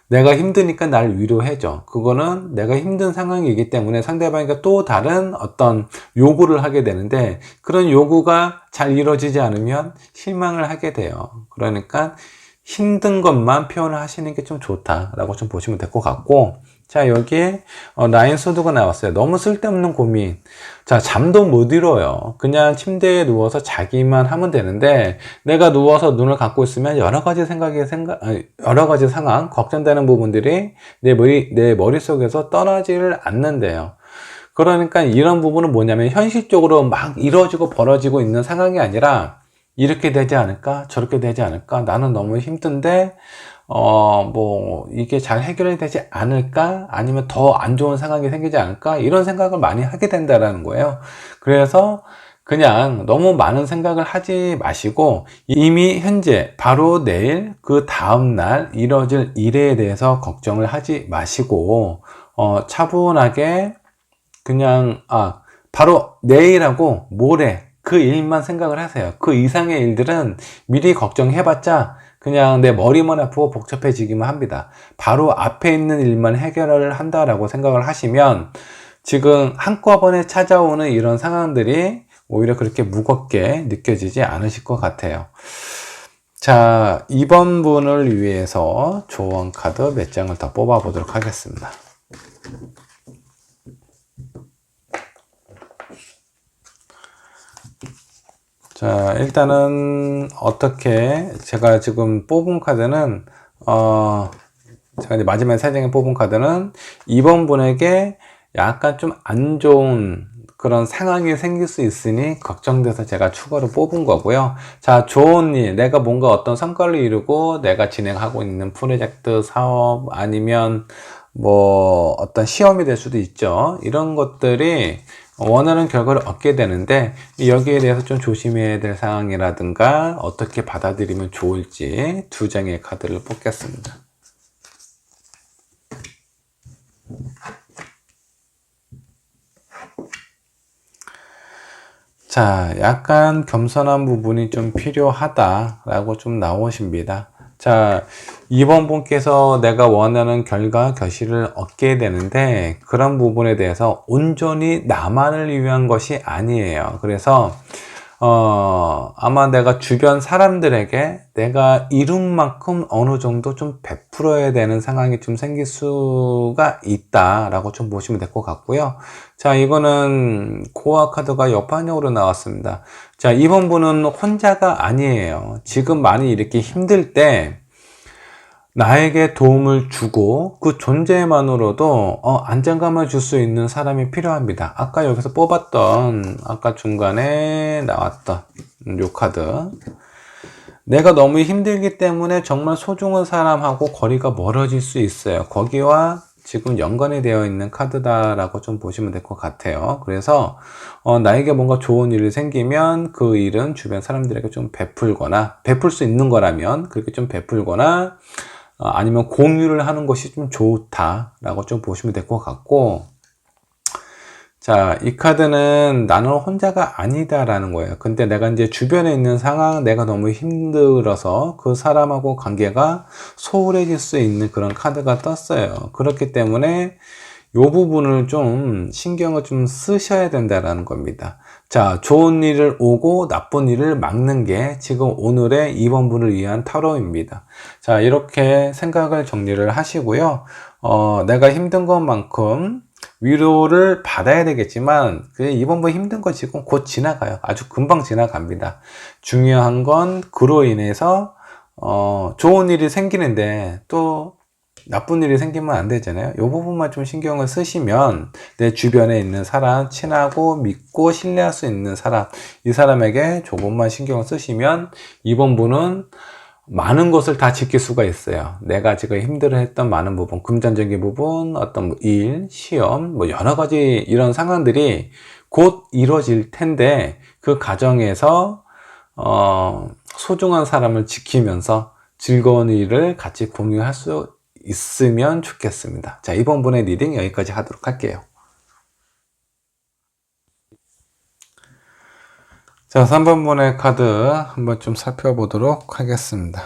내가 힘드니까 날 위로해줘. 그거는 내가 힘든 상황이기 때문에 상대방이 또 다른 어떤 요구를 하게 되는데, 그런 요구가 잘 이루어지지 않으면 실망을 하게 돼요. 그러니까 힘든 것만 표현을 하시는 게 좀 좋다라고 좀 보시면 될 것 같고, 자, 여기에 나인 소드가 나왔어요. 너무 쓸데없는 고민. 자, 잠도 못 이뤄요. 그냥 침대에 누워서 자기만 하면 되는데, 내가 누워서 눈을 감고 있으면 여러 가지 여러 가지 상황, 걱정되는 부분들이 내 머릿속에서 떠나지를 않는데요. 그러니까 이런 부분은 뭐냐면, 현실적으로 막 이루어지고 벌어지고 있는 상황이 아니라, 이렇게 되지 않을까? 저렇게 되지 않을까? 나는 너무 힘든데, 이게 잘 해결이 되지 않을까? 아니면 더 안 좋은 상황이 생기지 않을까? 이런 생각을 많이 하게 된다라는 거예요. 그래서 그냥 너무 많은 생각을 하지 마시고, 이미 현재, 바로 내일, 그 다음날 이뤄질 일에 대해서 걱정을 하지 마시고, 차분하게 그냥, 바로 내일하고 모레 그 일만 생각을 하세요. 그 이상의 일들은 미리 걱정해봤자 그냥 내 머리만 아프고 복잡해지기만 합니다. 바로 앞에 있는 일만 해결을 한다라고 생각을 하시면 지금 한꺼번에 찾아오는 이런 상황들이 오히려 그렇게 무겁게 느껴지지 않으실 것 같아요. 자, 이번 분을 위해서 조언 카드 몇 장을 더 뽑아 보도록 하겠습니다. 자, 일단은 어떻게 제가 지금 뽑은 카드는 제가 이제 마지막에 3장에 뽑은 카드는 이번 분에게 약간 좀 안 좋은 그런 상황이 생길 수 있으니 걱정돼서 제가 추가로 뽑은 거고요. 자, 좋은 일, 내가 뭔가 어떤 성과를 이루고 내가 진행하고 있는 프로젝트, 사업, 아니면 어떤 시험이 될 수도 있죠. 이런 것들이 원하는 결과를 얻게 되는데, 여기에 대해서 좀 조심해야 될 상황이라든가 어떻게 받아들이면 좋을지 2장의 카드를 뽑겠습니다. 자, 약간 겸손한 부분이 좀 필요하다라고 좀 나오십니다. 자, 2번 분께서 내가 원하는 결과 결실을 얻게 되는데 그런 부분에 대해서 온전히 나만을 위한 것이 아니에요. 그래서 아마 내가 주변 사람들에게 내가 이룬 만큼 어느 정도 좀 베풀어야 되는 상황이 좀 생길 수가 있다라고 좀 보시면 될 것 같고요. 자, 이거는 고아 카드가 역반영으로 나왔습니다. 자, 이번 분은 혼자가 아니에요. 지금 많이 이렇게 힘들 때 나에게 도움을 주고 그 존재만으로도 안정감을 줄 수 있는 사람이 필요합니다. 아까 여기서 뽑았던 아까 중간에 나왔던 요 카드, 내가 너무 힘들기 때문에 정말 소중한 사람하고 거리가 멀어질 수 있어요. 거기와 지금 연관이 되어 있는 카드다라고 좀 보시면 될 것 같아요. 그래서 나에게 뭔가 좋은 일이 생기면 그 일은 주변 사람들에게 좀 베풀거나, 베풀 수 있는 거라면 그렇게 좀 베풀거나 아니면 공유를 하는 것이 좀 좋다라고 좀 보시면 될 것 같고, 자, 이 카드는 나는 혼자가 아니다라는 거예요. 근데 내가 이제 주변에 있는 상황, 내가 너무 힘들어서 그 사람하고 관계가 소홀해질 수 있는 그런 카드가 떴어요. 그렇기 때문에 이 부분을 좀 신경을 좀 쓰셔야 된다라는 겁니다. 자, 좋은 일을 오고 나쁜 일을 막는 게 지금 오늘의 2번 분을 위한 타로입니다. 자, 이렇게 생각을 정리를 하시고요. 내가 힘든 것만큼 위로를 받아야 되겠지만 그 이번 분 힘든 거 지금 곧 지나가요. 아주 금방 지나갑니다. 중요한 건 그로 인해서 좋은 일이 생기는데 또 나쁜 일이 생기면 안 되잖아요. 이 부분만 좀 신경을 쓰시면 내 주변에 있는 사람, 친하고 믿고 신뢰할 수 있는 사람, 이 사람에게 조금만 신경을 쓰시면 이번 분은 많은 것을 다 지킬 수가 있어요. 내가 지금 힘들어했던 많은 부분, 금전적인 부분, 어떤 뭐 일, 시험, 뭐 여러 가지 이런 상황들이 곧 이루어질 텐데 그 과정에서 소중한 사람을 지키면서 즐거운 일을 같이 공유할 수 있으면 좋겠습니다. 자, 이번 분의 리딩 여기까지 하도록 할게요. 자, 3번 분의 카드 한번 좀 살펴보도록 하겠습니다.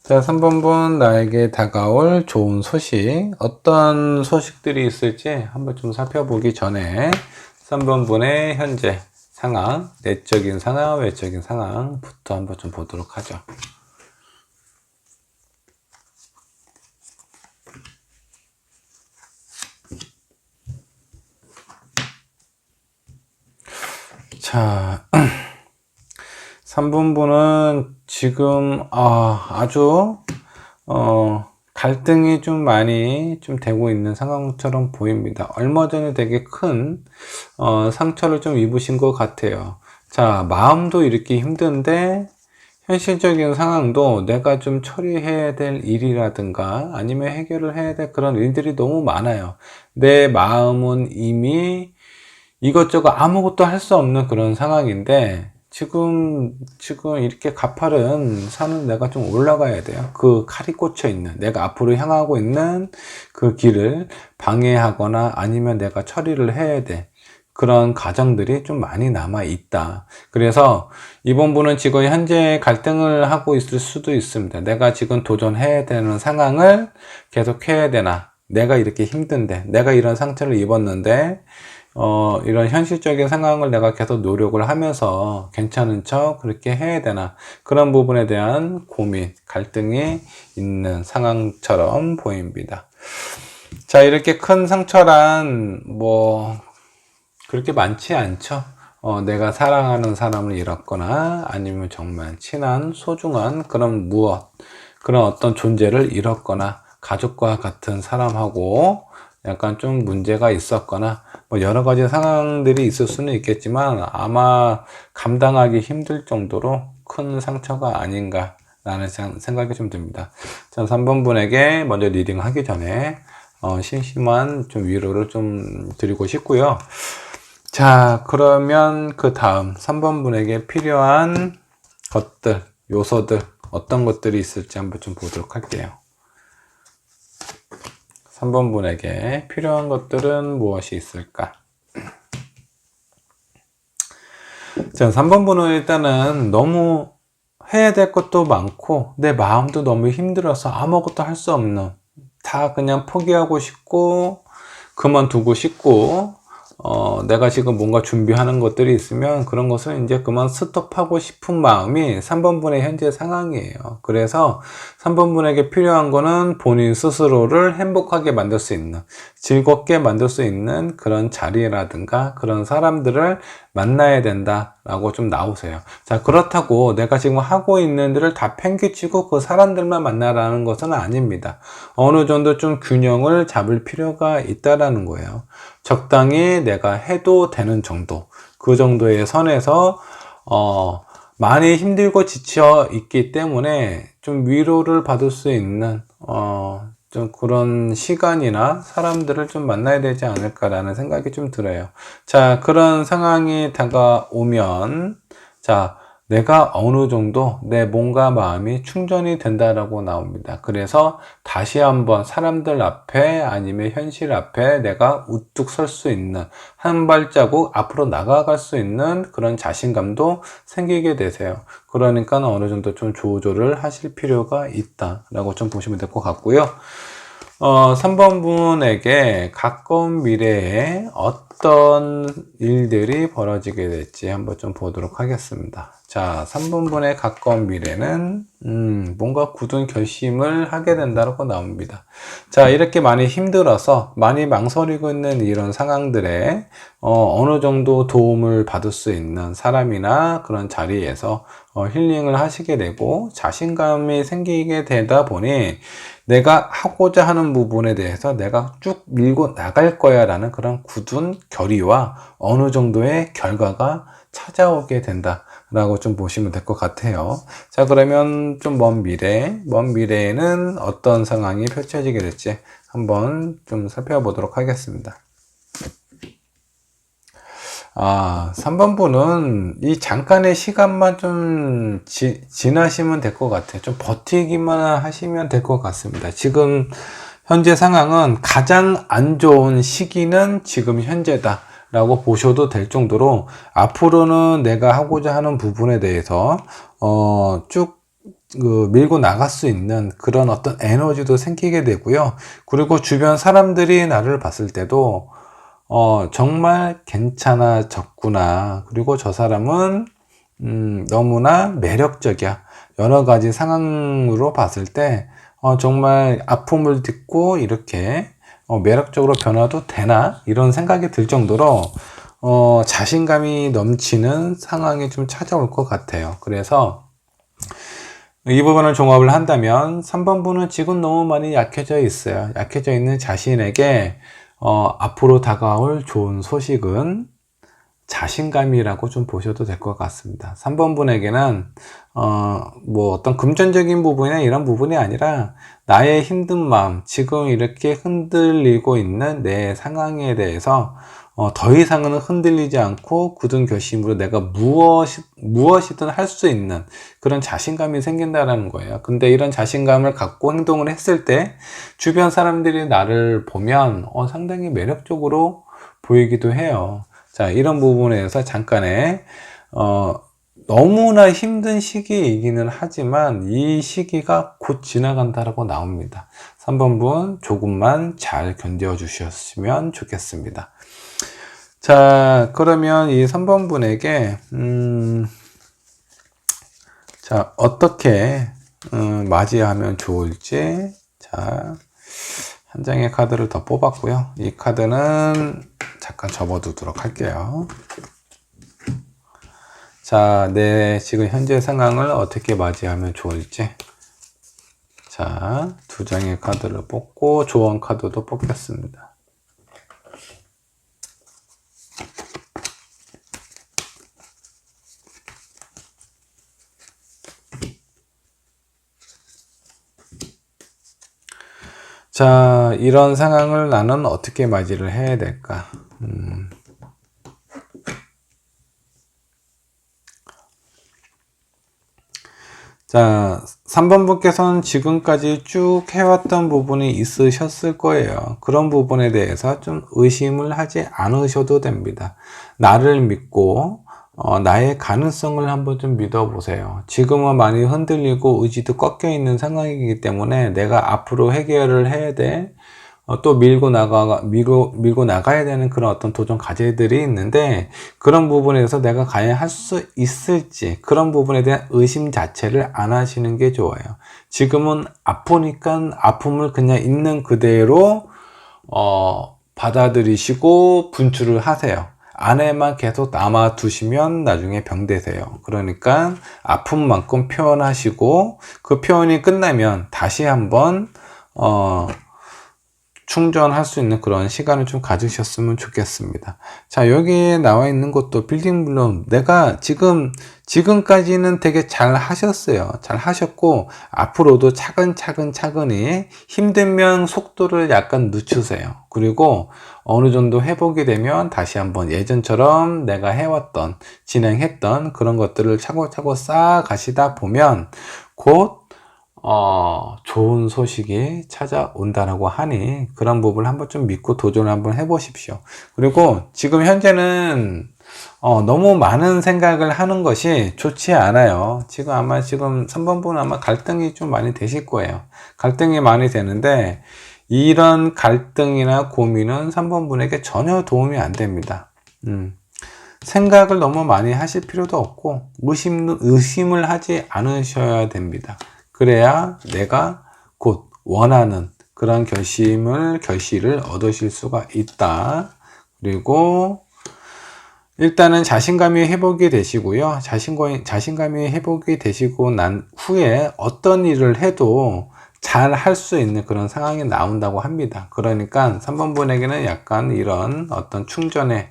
자, 3번 분 나에게 다가올 좋은 소식, 어떤 소식들이 있을지 한번 좀 살펴보기 전에 3번 분의 현재 상황, 내적인 상황, 외적인 상황부터 한번 좀 보도록 하죠. 자, 3번 분은 지금 아주 갈등이 좀 많이 좀 되고 있는 상황처럼 보입니다. 얼마 전에 되게 큰 상처를 좀 입으신 것 같아요. 자, 마음도 이렇게 힘든데 현실적인 상황도 내가 좀 처리해야 될 일이라든가 아니면 해결을 해야 될 그런 일들이 너무 많아요. 내 마음은 이미 이것저것 아무것도 할 수 없는 그런 상황인데 지금 이렇게 가파른 산은 내가 좀 올라가야 돼요. 그 칼이 꽂혀 있는, 내가 앞으로 향하고 있는 그 길을 방해하거나 아니면 내가 처리를 해야 돼. 그런 과정들이 좀 많이 남아 있다. 그래서 이번 분은 지금 현재 갈등을 하고 있을 수도 있습니다. 내가 지금 도전해야 되는 상황을 계속 해야 되나? 내가 이렇게 힘든데, 내가 이런 상처를 입었는데, 이런 현실적인 상황을 내가 계속 노력을 하면서 괜찮은 척 그렇게 해야 되나, 그런 부분에 대한 고민, 갈등이 있는 상황처럼 보입니다. 자, 이렇게 큰 상처란 뭐 그렇게 많지 않죠. 내가 사랑하는 사람을 잃었거나 아니면 정말 친한 소중한 그런 그런 어떤 존재를 잃었거나 가족과 같은 사람하고 약간 좀 문제가 있었거나 뭐 여러 가지 상황들이 있을 수는 있겠지만 아마 감당하기 힘들 정도로 큰 상처가 아닌가 라는 생각이 좀 듭니다. 자, 3번 분에게 먼저 리딩 하기 전에 심심한 좀 위로를 좀 드리고 싶고요. 자, 그러면 그 다음 3번 분에게 필요한 것들, 요소들 어떤 것들이 있을지 한번 좀 보도록 할게요. 3번 분에게 필요한 것들은 무엇이 있을까? 자, 3번 분은 일단은 너무 해야 될 것도 많고 내 마음도 너무 힘들어서 아무것도 할 수 없는, 다 그냥 포기하고 싶고 그만두고 싶고, 내가 지금 뭔가 준비하는 것들이 있으면 그런 것을 이제 그만 스톱하고 싶은 마음이 3번 분의 현재 상황이에요. 그래서 3번 분에게 필요한 거는 본인 스스로를 행복하게 만들 수 있는, 즐겁게 만들 수 있는 그런 자리라든가 그런 사람들을 만나야 된다라고 좀 나오세요. 자, 그렇다고 내가 지금 하고 있는 일을 다 팽개치고 그 사람들만 만나라는 것은 아닙니다. 어느 정도 좀 균형을 잡을 필요가 있다라는 거예요. 적당히 내가 해도 되는 정도, 그 정도의 선에서 많이 힘들고 지쳐 있기 때문에 좀 위로를 받을 수 있는 좀 그런 시간이나 사람들을 좀 만나야 되지 않을까라는 생각이 좀 들어요. 자, 그런 상황이 다가오면, 자, 내가 어느 정도 내 몸과 마음이 충전이 된다라고 나옵니다. 그래서 다시 한번 사람들 앞에 아니면 현실 앞에 내가 우뚝 설 수 있는, 한 발자국 앞으로 나가갈 수 있는 그런 자신감도 생기게 되세요. 그러니까 어느 정도 좀 조절을 하실 필요가 있다라고 좀 보시면 될 것 같고요. 3번 분에게 가까운 미래에 어떤 일들이 벌어지게 될지 한번 좀 보도록 하겠습니다. 자, 3번 분의 가까운 미래는 뭔가 굳은 결심을 하게 된다고 나옵니다. 자, 이렇게 많이 힘들어서 많이 망설이고 있는 이런 상황들에 어느 정도 도움을 받을 수 있는 사람이나 그런 자리에서 힐링을 하시게 되고 자신감이 생기게 되다 보니 내가 하고자 하는 부분에 대해서 내가 쭉 밀고 나갈 거야 라는 그런 굳은 결의와 어느 정도의 결과가 찾아오게 된다 라고 좀 보시면 될 것 같아요. 자, 그러면 좀 먼 미래에는 어떤 상황이 펼쳐지게 될지 한번 좀 살펴보도록 하겠습니다. 3번 분은 이 잠깐의 시간만 좀 지나시면 될 것 같아요. 좀 버티기만 하시면 될 것 같습니다. 지금 현재 상황은 가장 안 좋은 시기는 지금 현재다 라고 보셔도 될 정도로 앞으로는 내가 하고자 하는 부분에 대해서 쭉 밀고 나갈 수 있는 그런 어떤 에너지도 생기게 되고요. 그리고 주변 사람들이 나를 봤을 때도 정말 괜찮아졌구나. 그리고 저 사람은 너무나 매력적이야. 여러 가지 상황으로 봤을 때 정말 아픔을 딛고 이렇게 매력적으로 변화도 되나? 이런 생각이 들 정도로 자신감이 넘치는 상황이 좀 찾아올 것 같아요. 그래서 이 부분을 종합을 한다면 3번 분은 지금 너무 많이 약해져 있어요. 약해져 있는 자신에게 앞으로 다가올 좋은 소식은 자신감이라고 좀 보셔도 될 것 같습니다. 3번 분에게는 뭐 어떤 금전적인 부분이나 이런 부분이 아니라 나의 힘든 마음, 지금 이렇게 흔들리고 있는 내 상황에 대해서 더 이상은 흔들리지 않고 굳은 결심으로 내가 무엇이든 할 수 있는 그런 자신감이 생긴다는 거예요. 근데 이런 자신감을 갖고 행동을 했을 때 주변 사람들이 나를 보면 상당히 매력적으로 보이기도 해요. 자, 이런 부분에서 잠깐의 너무나 힘든 시기이기는 하지만 이 시기가 곧 지나간다라고 나옵니다. 3번 분 조금만 잘 견뎌 주셨으면 좋겠습니다. 자, 그러면 이 3번 분에게 자, 어떻게 맞이하면 좋을지, 자, 한 장의 카드를 더 뽑았고요. 이 카드는 잠깐 접어두도록 할게요. 자, 내 지금 현재 상황을 어떻게 맞이하면 좋을지. 자, 두 장의 카드를 뽑고 조언 카드도 뽑겠습니다. 자, 이런 상황을 나는 어떻게 맞이를 해야 될까? 자, 3번 분께서는 지금까지 쭉 해왔던 부분이 있으셨을 거예요. 그런 부분에 대해서 좀 의심을 하지 않으셔도 됩니다. 나를 믿고 나의 가능성을 한번 좀 믿어보세요. 지금은 많이 흔들리고 의지도 꺾여 있는 상황이기 때문에 내가 앞으로 해결을 해야 돼. 또 밀고 나가야 되는 그런 어떤 도전 과제들이 있는데, 그런 부분에서 내가 과연 할 수 있을지, 그런 부분에 대한 의심 자체를 안 하시는 게 좋아요. 지금은 아프니까 아픔을 그냥 있는 그대로, 받아들이시고 분출을 하세요. 안에만 계속 남아 두시면 나중에 병되세요. 그러니까 아픈 만큼 표현하시고, 그 표현이 끝나면 다시 한번, 충전할 수 있는 그런 시간을 좀 가지셨으면 좋겠습니다. 자, 여기에 나와 있는 것도 빌딩 블록, 내가 지금까지는 되게 잘 하셨어요. 잘 하셨고, 앞으로도 차근차근히 힘들면 속도를 약간 늦추세요. 그리고 어느 정도 회복이 되면 다시 한번 예전처럼 내가 해왔던, 진행했던 그런 것들을 차곡차곡 쌓아 가시다 보면 곧 좋은 소식이 찾아온다라고 하니, 그런 부분을 한번 좀 믿고 도전을 한번 해보십시오. 그리고 지금 현재는 너무 많은 생각을 하는 것이 좋지 않아요. 지금 3번 분은 아마 갈등이 좀 많이 되실 거예요. 갈등이 많이 되는데, 이런 갈등이나 고민은 3번 분에게 전혀 도움이 안 됩니다. 생각을 너무 많이 하실 필요도 없고, 의심을 하지 않으셔야 됩니다. 그래야 내가 곧 원하는 그런 결실을 얻으실 수가 있다. 그리고 일단은 자신감이 회복이 되시고요. 자신감이 회복이 되시고 난 후에 어떤 일을 해도 잘 할 수 있는 그런 상황이 나온다고 합니다. 그러니까 3번 분에게는 약간 이런 어떤 충전에,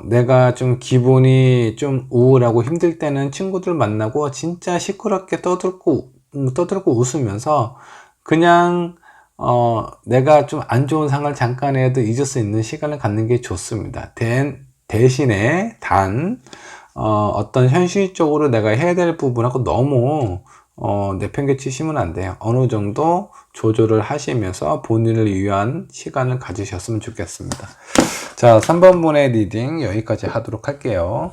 내가 좀 기분이 좀 우울하고 힘들 때는 친구들 만나고 진짜 시끄럽게 떠들고 웃으면서 그냥, 내가 좀 안 좋은 상황을 잠깐이라도 잊을 수 있는 시간을 갖는 게 좋습니다. 대신에 어떤 현실적으로 내가 해야 될 부분하고 너무, 내팽개치시면 안 돼요. 어느 정도 조절을 하시면서 본인을 위한 시간을 가지셨으면 좋겠습니다. 자, 3번 분의 리딩 여기까지 하도록 할게요.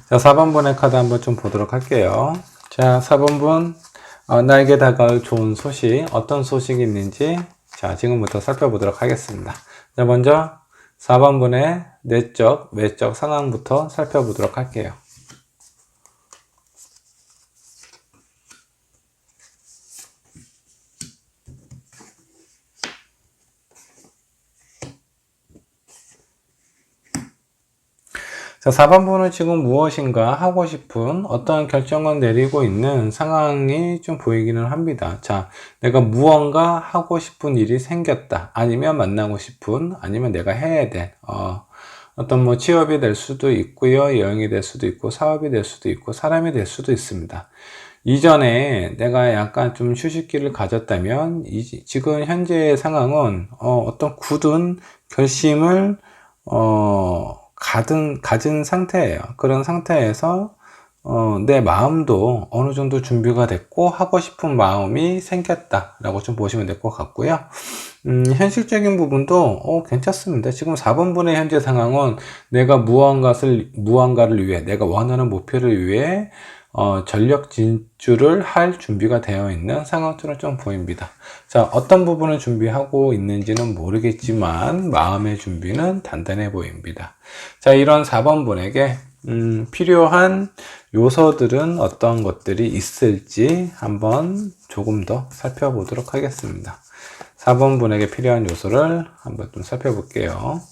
자, 4번 분의 카드 한번 좀 보도록 할게요. 자, 4번 분, 나에게 다가올 좋은 소식, 어떤 소식이 있는지, 자, 지금부터 살펴보도록 하겠습니다. 자, 먼저 4번 분의 내적, 외적 상황부터 살펴보도록 할게요. 자, 4번분은 지금 무엇인가 하고 싶은 어떤 결정을 내리고 있는 상황이 좀 보이기는 합니다. 자, 내가 무언가 하고 싶은 일이 생겼다. 아니면 만나고 싶은, 아니면 내가 해야 될, 어떤 뭐 취업이 될 수도 있고요. 여행이 될 수도 있고, 사업이 될 수도 있고, 사람이 될 수도 있습니다. 이전에 내가 약간 좀 휴식기를 가졌다면, 지금 현재의 상황은, 어떤 굳은 결심을, 가진 상태예요. 그런 상태에서 내 마음도 어느 정도 준비가 됐고 하고 싶은 마음이 생겼다 라고 좀 보시면 될 것 같고요. 현실적인 부분도 괜찮습니다. 지금 4번분의 현재 상황은 내가 무언가를 위해, 내가 원하는 목표를 위해 전력 진출을 할 준비가 되어 있는 상황처럼 좀 보입니다. 자, 어떤 부분을 준비하고 있는지는 모르겠지만 마음의 준비는 단단해 보입니다. 자, 이런 4번 분에게 필요한 요소들은 어떤 것들이 있을지 한번 조금 더 살펴보도록 하겠습니다. 4번 분에게 필요한 요소를 한번 좀 살펴볼게요.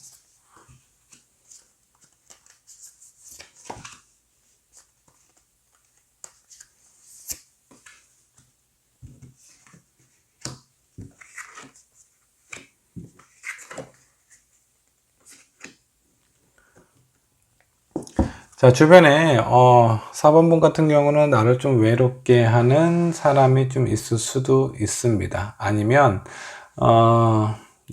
자, 주변에 4번분 같은 경우는 나를 좀 외롭게 하는 사람이 좀 있을 수도 있습니다. 아니면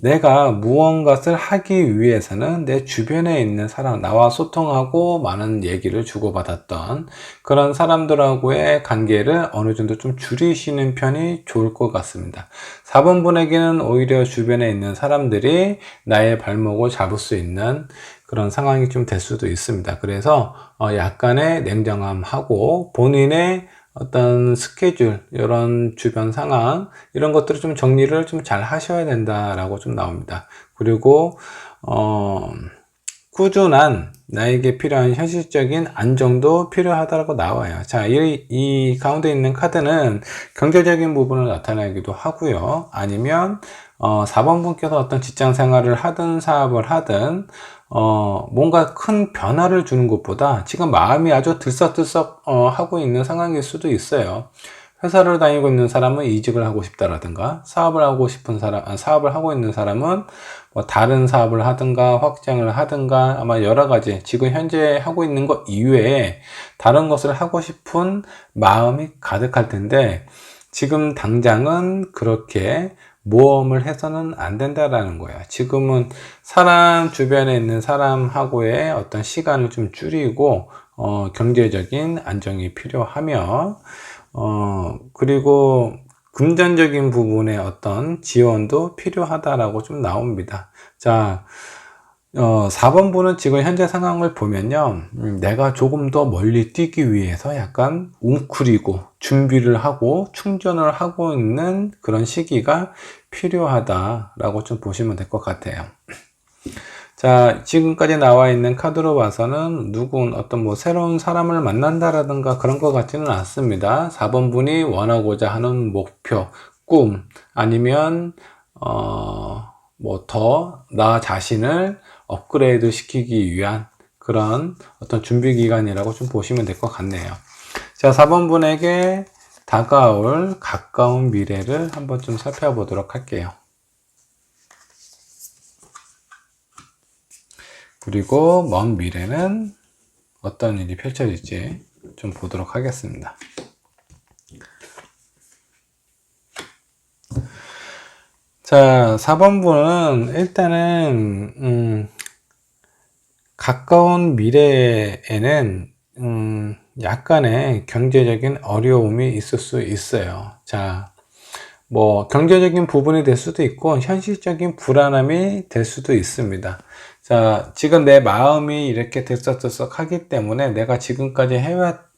내가 무언가를 하기 위해서는 내 주변에 있는 사람, 나와 소통하고 많은 얘기를 주고받았던 그런 사람들하고의 관계를 어느 정도 좀 줄이시는 편이 좋을 것 같습니다. 4번 분에게는 오히려 주변에 있는 사람들이 나의 발목을 잡을 수 있는 그런 상황이 좀 될 수도 있습니다. 그래서 약간의 냉정함하고 본인의 어떤 스케줄, 이런 주변 상황, 이런 것들을 좀 정리를 좀 잘 하셔야 된다라고 좀 나옵니다. 그리고, 꾸준한 나에게 필요한 현실적인 안정도 필요하다고 나와요. 자, 이 가운데 있는 카드는 경제적인 부분을 나타내기도 하고요. 아니면, 4번 분께서 어떤 직장 생활을 하든 사업을 하든, 뭔가 큰 변화를 주는 것보다 지금 마음이 아주 들썩들썩 하고 있는 상황일 수도 있어요. 회사를 다니고 있는 사람은 이직을 하고 싶다라든가, 사업을 하고 싶은 사람, 사업을 하고 있는 사람은 뭐 다른 사업을 하든가, 확장을 하든가, 아마 여러 가지 지금 현재 하고 있는 것 이외에 다른 것을 하고 싶은 마음이 가득할 텐데, 지금 당장은 그렇게 모험을 해서는 안 된다라는 거예요. 지금은 사람 주변에 있는 사람하고의 어떤 시간을 좀 줄이고 경제적인 안정이 필요하며 그리고 금전적인 부분의 어떤 지원도 필요하다라고 좀 나옵니다. 자, 4번 분은 지금 현재 상황을 보면요, 내가 조금 더 멀리 뛰기 위해서 약간 웅크리고 준비를 하고 충전을 하고 있는 그런 시기가 필요하다라고 좀 보시면 될 것 같아요. 자, 지금까지 나와 있는 카드로 봐서는 어떤 뭐 새로운 사람을 만난다라든가 그런 것 같지는 않습니다. 4번 분이 원하고자 하는 목표, 꿈, 아니면 뭐 더 나 자신을 업그레이드 시키기 위한 그런 어떤 준비 기간이라고 좀 보시면 될 것 같네요. 자, 4번 분에게 다가올 가까운 미래를 한번 좀 살펴보도록 할게요. 그리고 먼 미래는 어떤 일이 펼쳐질지 좀 보도록 하겠습니다. 자, 4번 분은 일단은 가까운 미래에는 약간의 경제적인 어려움이 있을 수 있어요. 자, 뭐 경제적인 부분이 될 수도 있고 현실적인 불안함이 될 수도 있습니다. 자, 지금 내 마음이 이렇게 들썩들썩 하기 때문에 내가 지금까지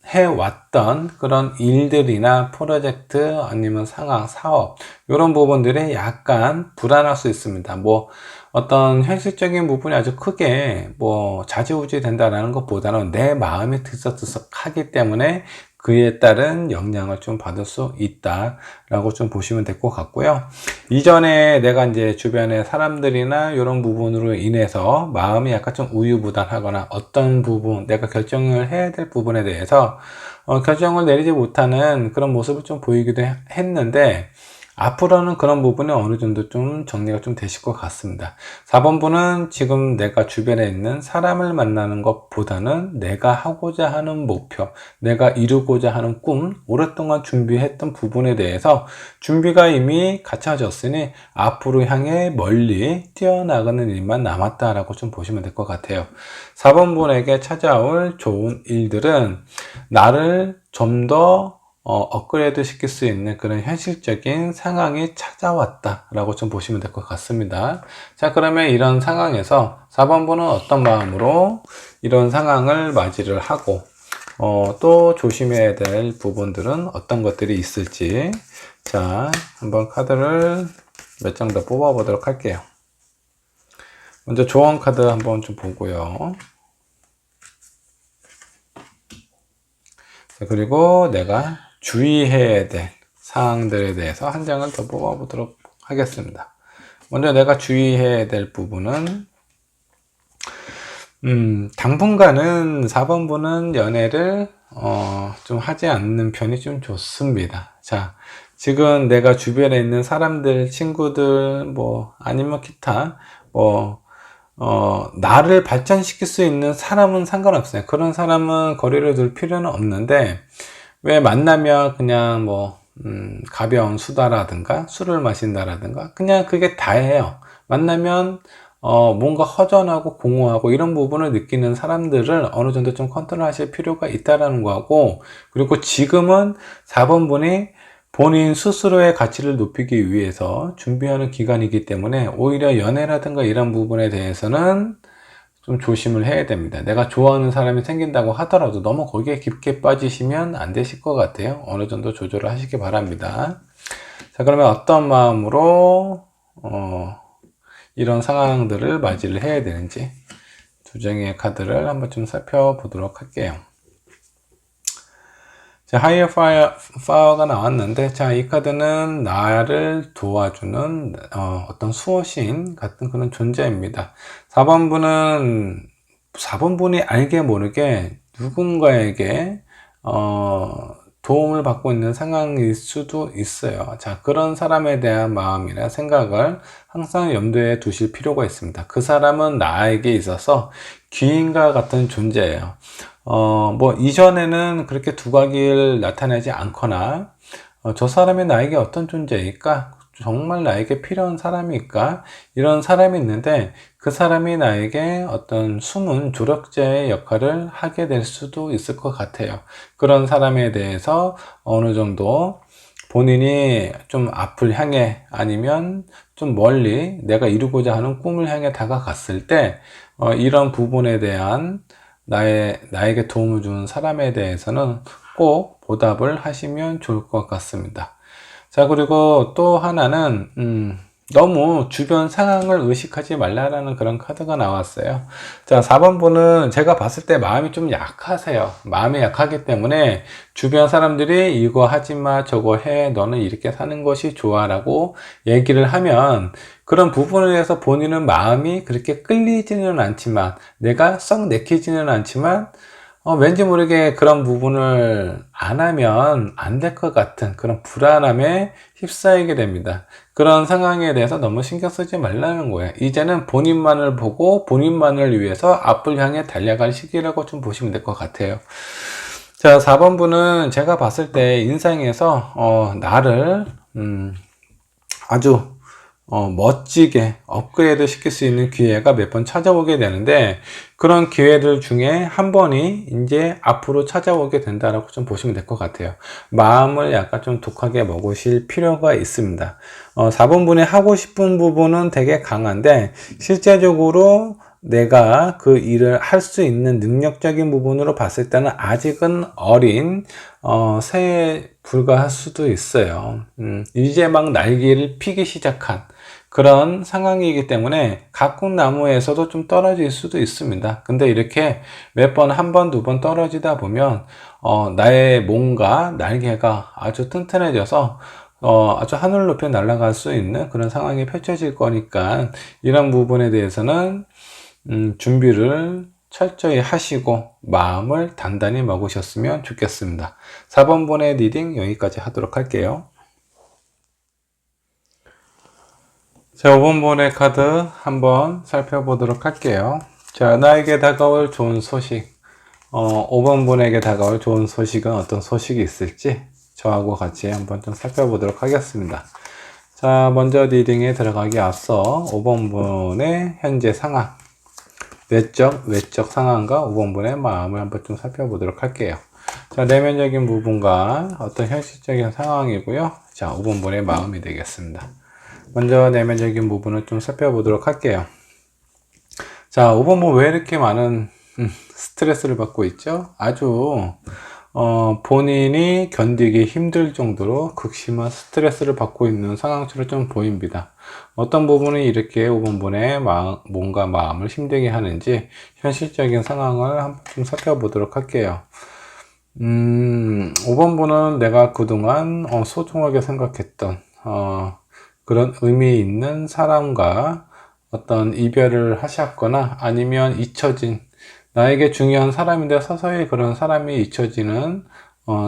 해왔던 그런 일들이나 프로젝트 아니면 상황, 사업 이런 부분들이 약간 불안할 수 있습니다. 뭐 어떤 현실적인 부분이 아주 크게 뭐 좌지우지 된다라는 것보다는 내 마음이 들썩들썩 하기 때문에 그에 따른 영향을 좀 받을 수 있다라고 좀 보시면 될 것 같고요. 이전에 내가 이제 주변의 사람들이나 이런 부분으로 인해서 마음이 약간 좀 우유부단하거나 어떤 부분, 내가 결정을 해야 될 부분에 대해서 결정을 내리지 못하는 그런 모습을 좀 보이기도 했는데, 앞으로는 그런 부분이 어느 정도 좀 정리가 좀 되실 것 같습니다. 4번 분은 지금 내가 주변에 있는 사람을 만나는 것보다는 내가 하고자 하는 목표, 내가 이루고자 하는 꿈, 오랫동안 준비했던 부분에 대해서 준비가 이미 갖춰졌으니 앞으로 향해 멀리 뛰어나가는 일만 남았다라고 좀 보시면 될 것 같아요. 4번 분에게 찾아올 좋은 일들은 나를 좀더 업그레이드 시킬 수 있는 그런 현실적인 상황이 찾아왔다라고 좀 보시면 될 것 같습니다. 자, 그러면 이런 상황에서 4번 분은 어떤 마음으로 이런 상황을 맞이를 하고 또 조심해야 될 부분들은 어떤 것들이 있을지, 자, 한번 카드를 몇 장 더 뽑아 보도록 할게요. 먼저 조언 카드 한번 좀 보고요. 자, 그리고 내가 주의해야 될 사항들에 대해서 한 장을 더 뽑아 보도록 하겠습니다. 먼저 내가 주의해야 될 부분은 당분간은 4번 분은 연애를 좀 하지 않는 편이 좀 좋습니다. 자, 지금 내가 주변에 있는 사람들, 친구들, 뭐 아니면 기타 나를 발전시킬 수 있는 사람은 상관없어요. 그런 사람은 거리를 둘 필요는 없는데, 왜 만나면 그냥 뭐 가벼운 수다라든가 술을 마신다라든가 그냥 그게 다예요. 만나면 뭔가 허전하고 공허하고 이런 부분을 느끼는 사람들을 어느 정도 좀 컨트롤 하실 필요가 있다라는 거고, 그리고 지금은 4번 분이 본인 스스로의 가치를 높이기 위해서 준비하는 기간이기 때문에 오히려 연애라든가 이런 부분에 대해서는 좀 조심을 해야 됩니다. 내가 좋아하는 사람이 생긴다고 하더라도 너무 거기에 깊게 빠지시면 안 되실 것 같아요. 어느 정도 조절을 하시기 바랍니다. 자, 그러면 어떤 마음으로 이런 상황들을 맞이를 해야 되는지 두 장의 카드를 한번 좀 살펴보도록 할게요. 자, 하이어 파워가 나왔는데, 자, 이 카드는 나를 도와주는 어떤 수호신 같은 그런 존재입니다. 4번 분이 알게 모르게 누군가에게 도움을 받고 있는 상황일 수도 있어요. 자, 그런 사람에 대한 마음이나 생각을 항상 염두에 두실 필요가 있습니다. 그 사람은 나에게 있어서 귀인과 같은 존재예요. 뭐 이전에는 그렇게 두각을 나타내지 않거나 저 사람이 나에게 어떤 존재일까? 정말 나에게 필요한 사람일까? 이런 사람이 있는데 그 사람이 나에게 어떤 숨은 조력자의 역할을 하게 될 수도 있을 것 같아요. 그런 사람에 대해서 어느 정도 본인이 좀 앞을 향해 아니면 좀 멀리 내가 이루고자 하는 꿈을 향해 다가갔을 때 이런 부분에 대한 나에게 도움을 주는 사람에 대해서는 꼭 보답을 하시면 좋을 것 같습니다. 자, 그리고 또 하나는, 너무 주변 상황을 의식하지 말라라는 그런 카드가 나왔어요. 자, 4번 분은 제가 봤을 때 마음이 좀 약하세요. 마음이 약하기 때문에 주변 사람들이 이거 하지 마, 저거 해, 너는 이렇게 사는 것이 좋아 라고 얘기를 하면 그런 부분에 대해서 본인은 마음이 그렇게 끌리지는 않지만, 내가 썩 내키지는 않지만, 왠지 모르게 그런 부분을 안 하면 안 될 것 같은 그런 불안함에 휩싸이게 됩니다. 그런 상황에 대해서 너무 신경 쓰지 말라는 거예요. 이제는 본인만을 보고 본인만을 위해서 앞을 향해 달려갈 시기라고 좀 보시면 될 것 같아요. 자, 4번 분은 제가 봤을 때 인상에서 나를 아주 멋지게 업그레이드 시킬 수 있는 기회가 몇 번 찾아오게 되는데, 그런 기회들 중에 한 번이 이제 앞으로 찾아오게 된다라고 좀 보시면 될 것 같아요. 마음을 약간 좀 독하게 먹으실 필요가 있습니다. 4번 분이 하고 싶은 부분은 되게 강한데 실제적으로 내가 그 일을 할 수 있는 능력적인 부분으로 봤을 때는 아직은 어린 새에 불과할 수도 있어요. 이제 막 날개를 피기 시작한 그런 상황이기 때문에 가꾼 나무에서도 좀 떨어질 수도 있습니다. 근데 이렇게 몇 번, 한 번, 두 번 떨어지다 보면 나의 몸과 날개가 아주 튼튼해져서 아주 하늘 높이 날아갈 수 있는 그런 상황이 펼쳐질 거니까 이런 부분에 대해서는 준비를 철저히 하시고 마음을 단단히 먹으셨으면 좋겠습니다. 4번 분의 리딩 여기까지 하도록 할게요. 자, 5번 분의 카드 한번 살펴보도록 할게요. 자, 나에게 다가올 좋은 소식. 5번 분에게 다가올 좋은 소식은 어떤 소식이 있을지 저하고 같이 한번 좀 살펴보도록 하겠습니다. 자, 먼저 리딩에 들어가기 앞서 5번 분의 현재 상황, 내적, 외적 상황과 5번 분의 마음을 한번 좀 살펴보도록 할게요. 자, 내면적인 부분과 어떤 현실적인 상황이고요. 자, 5번 분의 마음이 되겠습니다. 먼저 내면적인 부분을 좀 살펴보도록 할게요. 자, 5번 분 왜 이렇게 많은 스트레스를 받고 있죠? 아주 본인이 견디기 힘들 정도로 극심한 스트레스를 받고 있는 상황처럼 좀 보입니다. 어떤 부분이 이렇게 5번 분의 몸과 마음을 힘들게 하는지 현실적인 상황을 한번 좀 살펴보도록 할게요. 5번 분은 내가 그동안 소중하게 생각했던 그런 의미 있는 사람과 어떤 이별을 하셨거나 아니면 잊혀진, 나에게 중요한 사람인데 서서히 그런 사람이 잊혀지는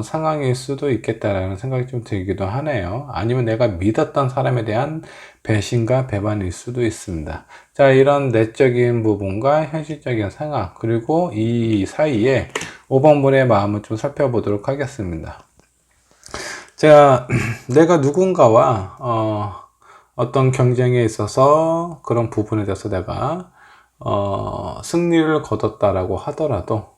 상황일 수도 있겠다라는 생각이 좀 들기도 하네요. 아니면 내가 믿었던 사람에 대한 배신과 배반일 수도 있습니다. 자, 이런 내적인 부분과 현실적인 상황, 그리고 이 사이에 5번 분의 마음을 좀 살펴보도록 하겠습니다. 제가 내가 누군가와 어떤 경쟁에 있어서 그런 부분에 대해서 내가 승리를 거뒀다라고 하더라도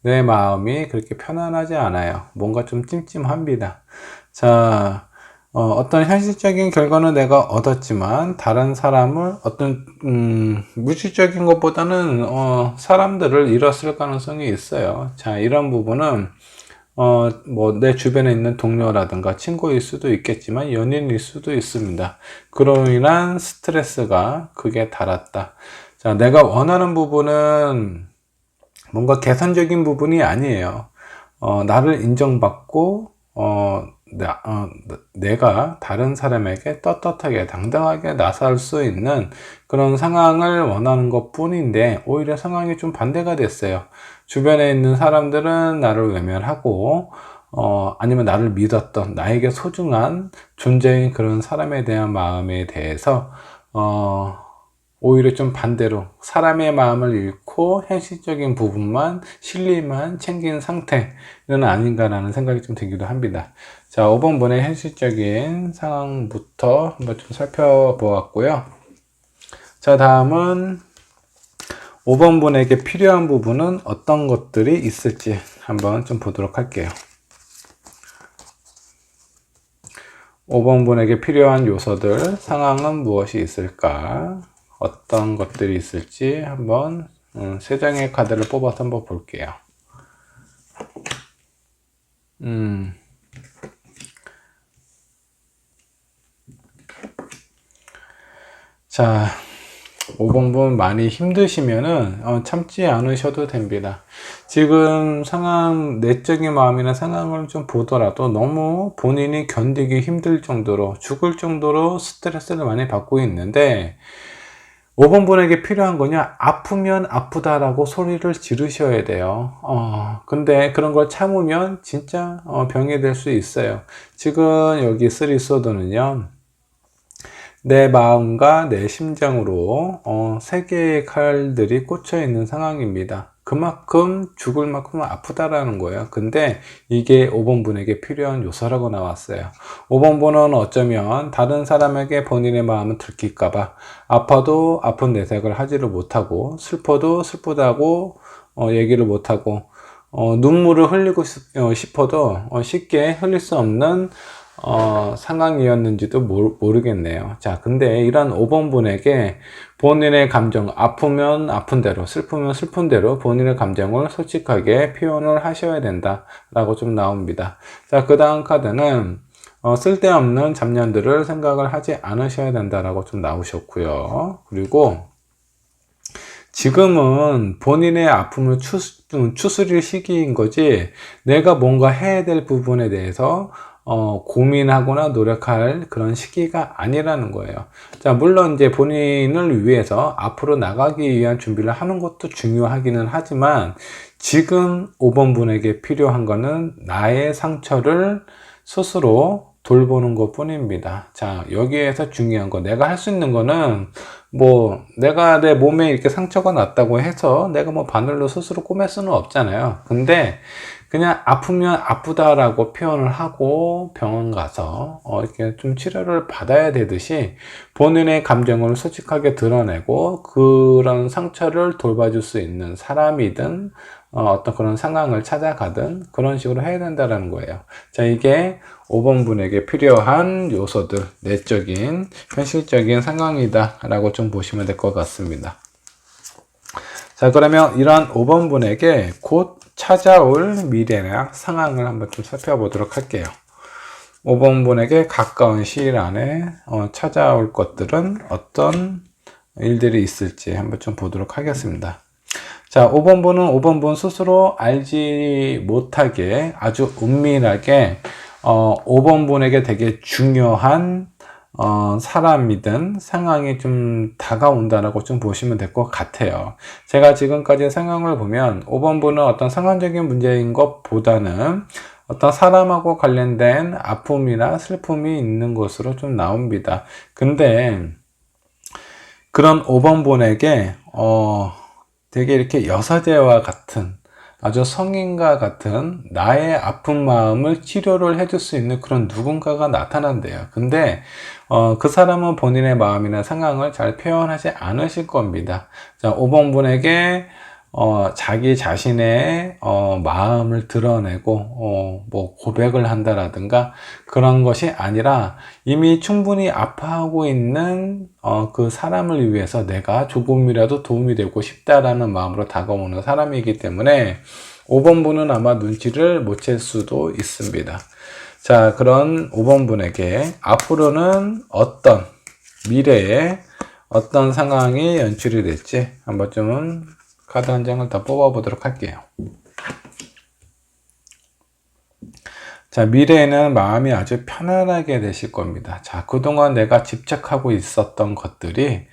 내 마음이 그렇게 편안하지 않아요. 뭔가 좀 찜찜합니다. 자, 어떤 현실적인 결과는 내가 얻었지만 다른 사람을 어떤 물질적인 것보다는 사람들을 잃었을 가능성이 있어요. 자, 이런 부분은 뭐 내 주변에 있는 동료라든가 친구일 수도 있겠지만 연인일 수도 있습니다. 그로 인한 스트레스가 극에 달았다. 자, 내가 원하는 부분은 뭔가 개선적인 부분이 아니에요. 나를 인정받고 내가 다른 사람에게 떳떳하게 당당하게 나설 수 있는 그런 상황을 원하는 것 뿐인데 오히려 상황이 좀 반대가 됐어요. 주변에 있는 사람들은 나를 외면하고 아니면 나를 믿었던 나에게 소중한 존재인 그런 사람에 대한 마음에 대해서 오히려 좀 반대로 사람의 마음을 잃고 현실적인 부분만 실리만 챙긴 상태는 아닌가라는 생각이 좀 들기도 합니다. 자, 5번분의 현실적인 상황부터 한번 좀 살펴보았고요. 자, 다음은 5번분에게 필요한 부분은 어떤 것들이 있을지 한번 좀 보도록 할게요. 5번분에게 필요한 요소들, 상황은 무엇이 있을까? 어떤 것들이 있을지 한번 3장의 카드를 뽑아서 한번 볼게요. 자, 5번분 많이 힘드시면은 참지 않으셔도 됩니다. 지금 상황, 내적인 마음이나 상황을 좀 보더라도 너무 본인이 견디기 힘들 정도로 죽을 정도로 스트레스를 많이 받고 있는데 5번분에게 필요한 거냐? 아프면 아프다라고 소리를 지르셔야 돼요. 근데 그런 걸 참으면 진짜 병이 될 수 있어요. 지금 여기 3소드는요. 내 마음과 내 심장으로 세 개의 칼들이 꽂혀 있는 상황입니다. 그만큼 죽을 만큼 아프다라는 거예요. 근데 이게 5번분에게 필요한 요소라고 나왔어요. 5번분은 어쩌면 다른 사람에게 본인의 마음을 들킬까봐 아파도 아픈 내색을 하지를 못하고 슬퍼도 슬프다고 얘기를 못하고 눈물을 흘리고 싶어도 쉽게 흘릴 수 없는 상황이었는지도 모르겠네요. 자, 근데 이런 5번분에게 본인의 감정, 아프면 아픈 대로, 슬프면 슬픈 대로 본인의 감정을 솔직하게 표현을 하셔야 된다라고 좀 나옵니다. 자, 그 다음 카드는 쓸데없는 잡념들을 생각을 하지 않으셔야 된다라고 좀 나오셨고요. 그리고 지금은 본인의 아픔을 추스릴 시기인 거지, 내가 뭔가 해야 될 부분에 대해서 고민하거나 노력할 그런 시기가 아니라는 거예요. 자, 물론 이제 본인을 위해서 앞으로 나가기 위한 준비를 하는 것도 중요하기는 하지만 지금 5번분에게 필요한 거는 나의 상처를 스스로 돌보는 것 뿐입니다. 자, 여기에서 중요한 거, 내가 할 수 있는 거는 뭐 내가 내 몸에 이렇게 상처가 났다고 해서 내가 뭐 바늘로 스스로 꼬맬 수는 없잖아요. 근데 그냥 아프면 아프다라고 표현을 하고 병원 가서 이렇게 좀 치료를 받아야 되듯이 본인의 감정을 솔직하게 드러내고 그런 상처를 돌봐줄 수 있는 사람이든 어떤 그런 상황을 찾아가든 그런 식으로 해야 된다는 거예요. 자, 이게 5번분에게 필요한 요소들, 내적인 현실적인 상황이다 라고 좀 보시면 될 것 같습니다. 자, 그러면 이러한 5번분에게 곧 찾아올 미래나 상황을 한번 좀 살펴보도록 할게요. 5번분에게 가까운 시일 안에 찾아올 것들은 어떤 일들이 있을지 한번 좀 보도록 하겠습니다. 자, 5번분은 5번분 스스로 알지 못하게 아주 은밀하게 5번분에게 되게 중요한 사람이든 상황이 좀 다가온다라고 좀 보시면 될 것 같아요. 제가 지금까지 상황을 보면 5번분은 어떤 상황적인 문제인 것보다는 어떤 사람하고 관련된 아픔이나 슬픔이 있는 것으로 좀 나옵니다. 근데 그런 5번분에게 되게 이렇게 여사제와 같은 아주 성인과 같은 나의 아픈 마음을 치료를 해줄 수 있는 그런 누군가가 나타난대요. 근데 그 사람은 본인의 마음이나 상황을 잘 표현하지 않으실 겁니다. 자, 5번 분에게 자기 자신의 마음을 드러내고 뭐 고백을 한다라든가 그런 것이 아니라 이미 충분히 아파하고 있는 그 사람을 위해서 내가 조금이라도 도움이 되고 싶다라는 마음으로 다가오는 사람이기 때문에 5번 분은 아마 눈치를 못 챌 수도 있습니다. 자, 그런 5번 분에게 앞으로는 어떤 미래에 어떤 상황이 연출이 될지 한번 좀 카드 한 장을 더 뽑아 보도록 할게요. 자, 미래에는 마음이 아주 편안하게 되실 겁니다. 자, 그동안 내가 집착하고 있었던 것들이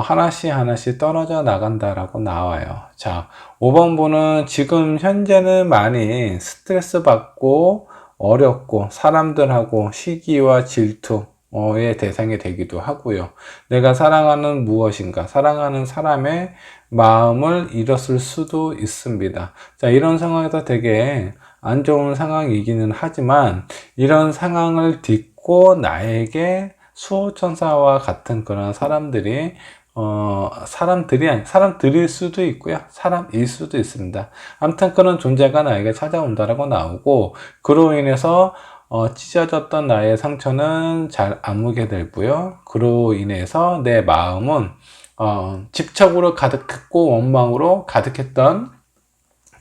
하나씩 하나씩 떨어져 나간다라고 나와요. 자, 5번 분은 지금 현재는 많이 스트레스 받고 어렵고 사람들하고 시기와 질투의 대상이 되기도 하고요. 내가 사랑하는 무엇인가, 사랑하는 사람의 마음을 잃었을 수도 있습니다. 자, 이런 상황에서 되게 안 좋은 상황이기는 하지만 이런 상황을 딛고 나에게 수호천사와 같은 그런 사람들이 사람들일 수도 있고요. 사람일 수도 있습니다. 아무튼 그런 존재가 나에게 찾아온다라고 나오고, 그로 인해서 찢어졌던 나의 상처는 잘 아물게 되고요. 그로 인해서 내 마음은 집착으로 가득했고 원망으로 가득했던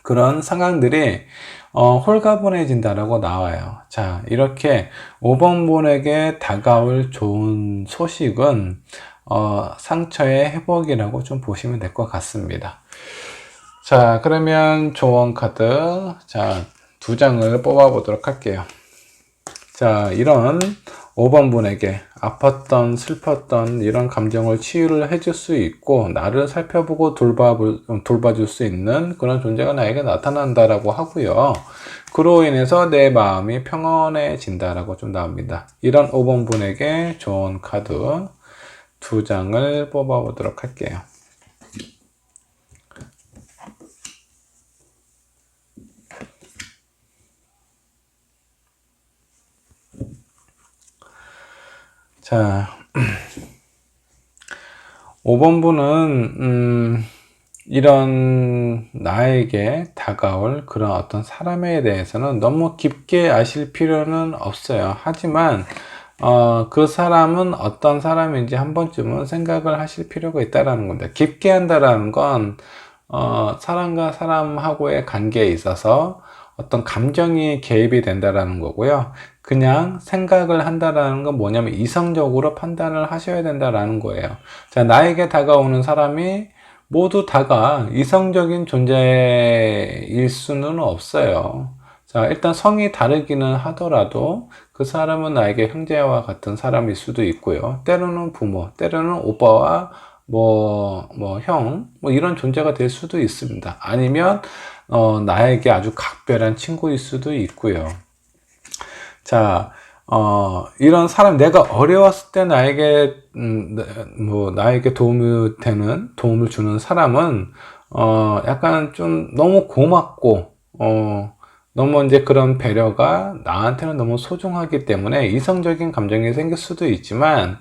그런 상황들이 홀가분해진다라고 나와요. 자, 이렇게 5번 분에게 다가올 좋은 소식은 상처의 회복이라고 좀 보시면 될 것 같습니다. 자, 그러면 조언 카드, 자, 2장을 뽑아 보도록 할게요. 자, 이런 5번 분에게 아팠던 슬펐던 이런 감정을 치유를 해줄 수 있고, 나를 살펴보고 돌봐줄 수 있는 그런 존재가 나에게 나타난다라고 하고요. 그로 인해서 내 마음이 평온해진다라고 좀 나옵니다. 이런 5번 분에게 좋은 카드 2장을 뽑아 보도록 할게요. 자, 5번 분은 이런 나에게 다가올 그런 어떤 사람에 대해서는 너무 깊게 아실 필요는 없어요. 하지만 그 사람은 어떤 사람인지 한 번쯤은 생각을 하실 필요가 있다라는 겁니다. 깊게 한다라는 건 사람과 사람하고의 관계에 있어서 어떤 감정이 개입이 된다라는 거고요. 그냥 생각을 한다라는 건 뭐냐면 이성적으로 판단을 하셔야 된다라는 거예요. 자, 나에게 다가오는 사람이 모두 다가 이성적인 존재일 수는 없어요. 자, 일단 성이 다르기는 하더라도 그 사람은 나에게 형제와 같은 사람일 수도 있고요. 때로는 부모, 때로는 오빠와 형, 이런 존재가 될 수도 있습니다. 아니면, 나에게 아주 각별한 친구일 수도 있고요. 자, 이런 사람, 내가 어려웠을 때 나에게 도움을 주는 사람은, 약간 좀 너무 고맙고, 너무 이제 그런 배려가 나한테는 너무 소중하기 때문에 이성적인 감정이 생길 수도 있지만,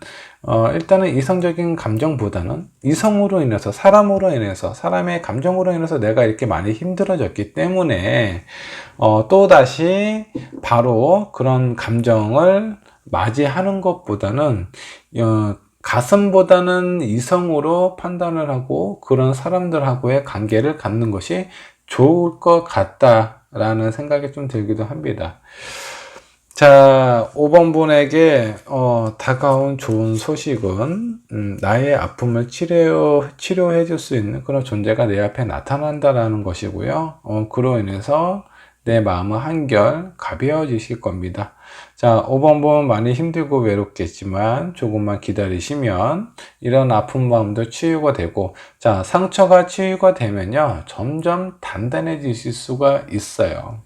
일단은 이성적인 감정보다는 이성으로 인해서, 사람의 감정으로 인해서 내가 이렇게 많이 힘들어졌기 때문에, 또다시 바로 그런 감정을 맞이하는 것보다는, 가슴보다는 이성으로 판단을 하고 그런 사람들하고의 관계를 갖는 것이 좋을 것 같다라는 생각이 좀 들기도 합니다. 자, 5번 분에게 다가온 좋은 소식은 나의 아픔을 치료해 줄 수 있는 그런 존재가 내 앞에 나타난다라는 것이고요. 그로 인해서 내 마음은 한결 가벼워지실 겁니다. 자, 5번 분 많이 힘들고 외롭겠지만 조금만 기다리시면 이런 아픈 마음도 치유가 되고, 자, 상처가 치유가 되면요, 점점 단단해지실 수가 있어요.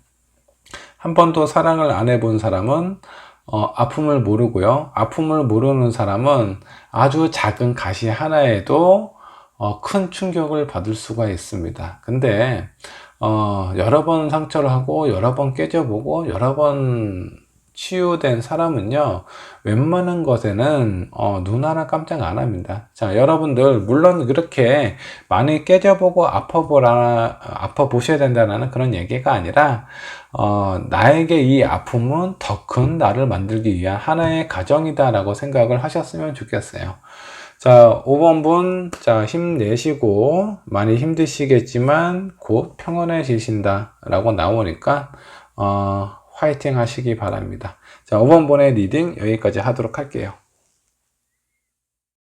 한 번도 사랑을 안 해본 사람은 아픔을 모르고요. 아픔을 모르는 사람은 아주 작은 가시 하나에도 큰 충격을 받을 수가 있습니다. 근데 여러 번 상처를 하고 여러 번 깨져보고 여러 번 치유된 사람은요, 웬만한 것에는 눈 하나 깜짝 안 합니다. 자, 여러분들 물론 그렇게 많이 깨져보고 아파 보셔야 된다는 그런 얘기가 아니라 나에게 이 아픔은 더 큰 나를 만들기 위한 하나의 과정이다 라고 생각을 하셨으면 좋겠어요. 자, 5번 분, 자, 힘내시고, 많이 힘드시겠지만, 곧 평온해지신다. 라고 나오니까, 화이팅 하시기 바랍니다. 자, 5번 분의 리딩 여기까지 하도록 할게요.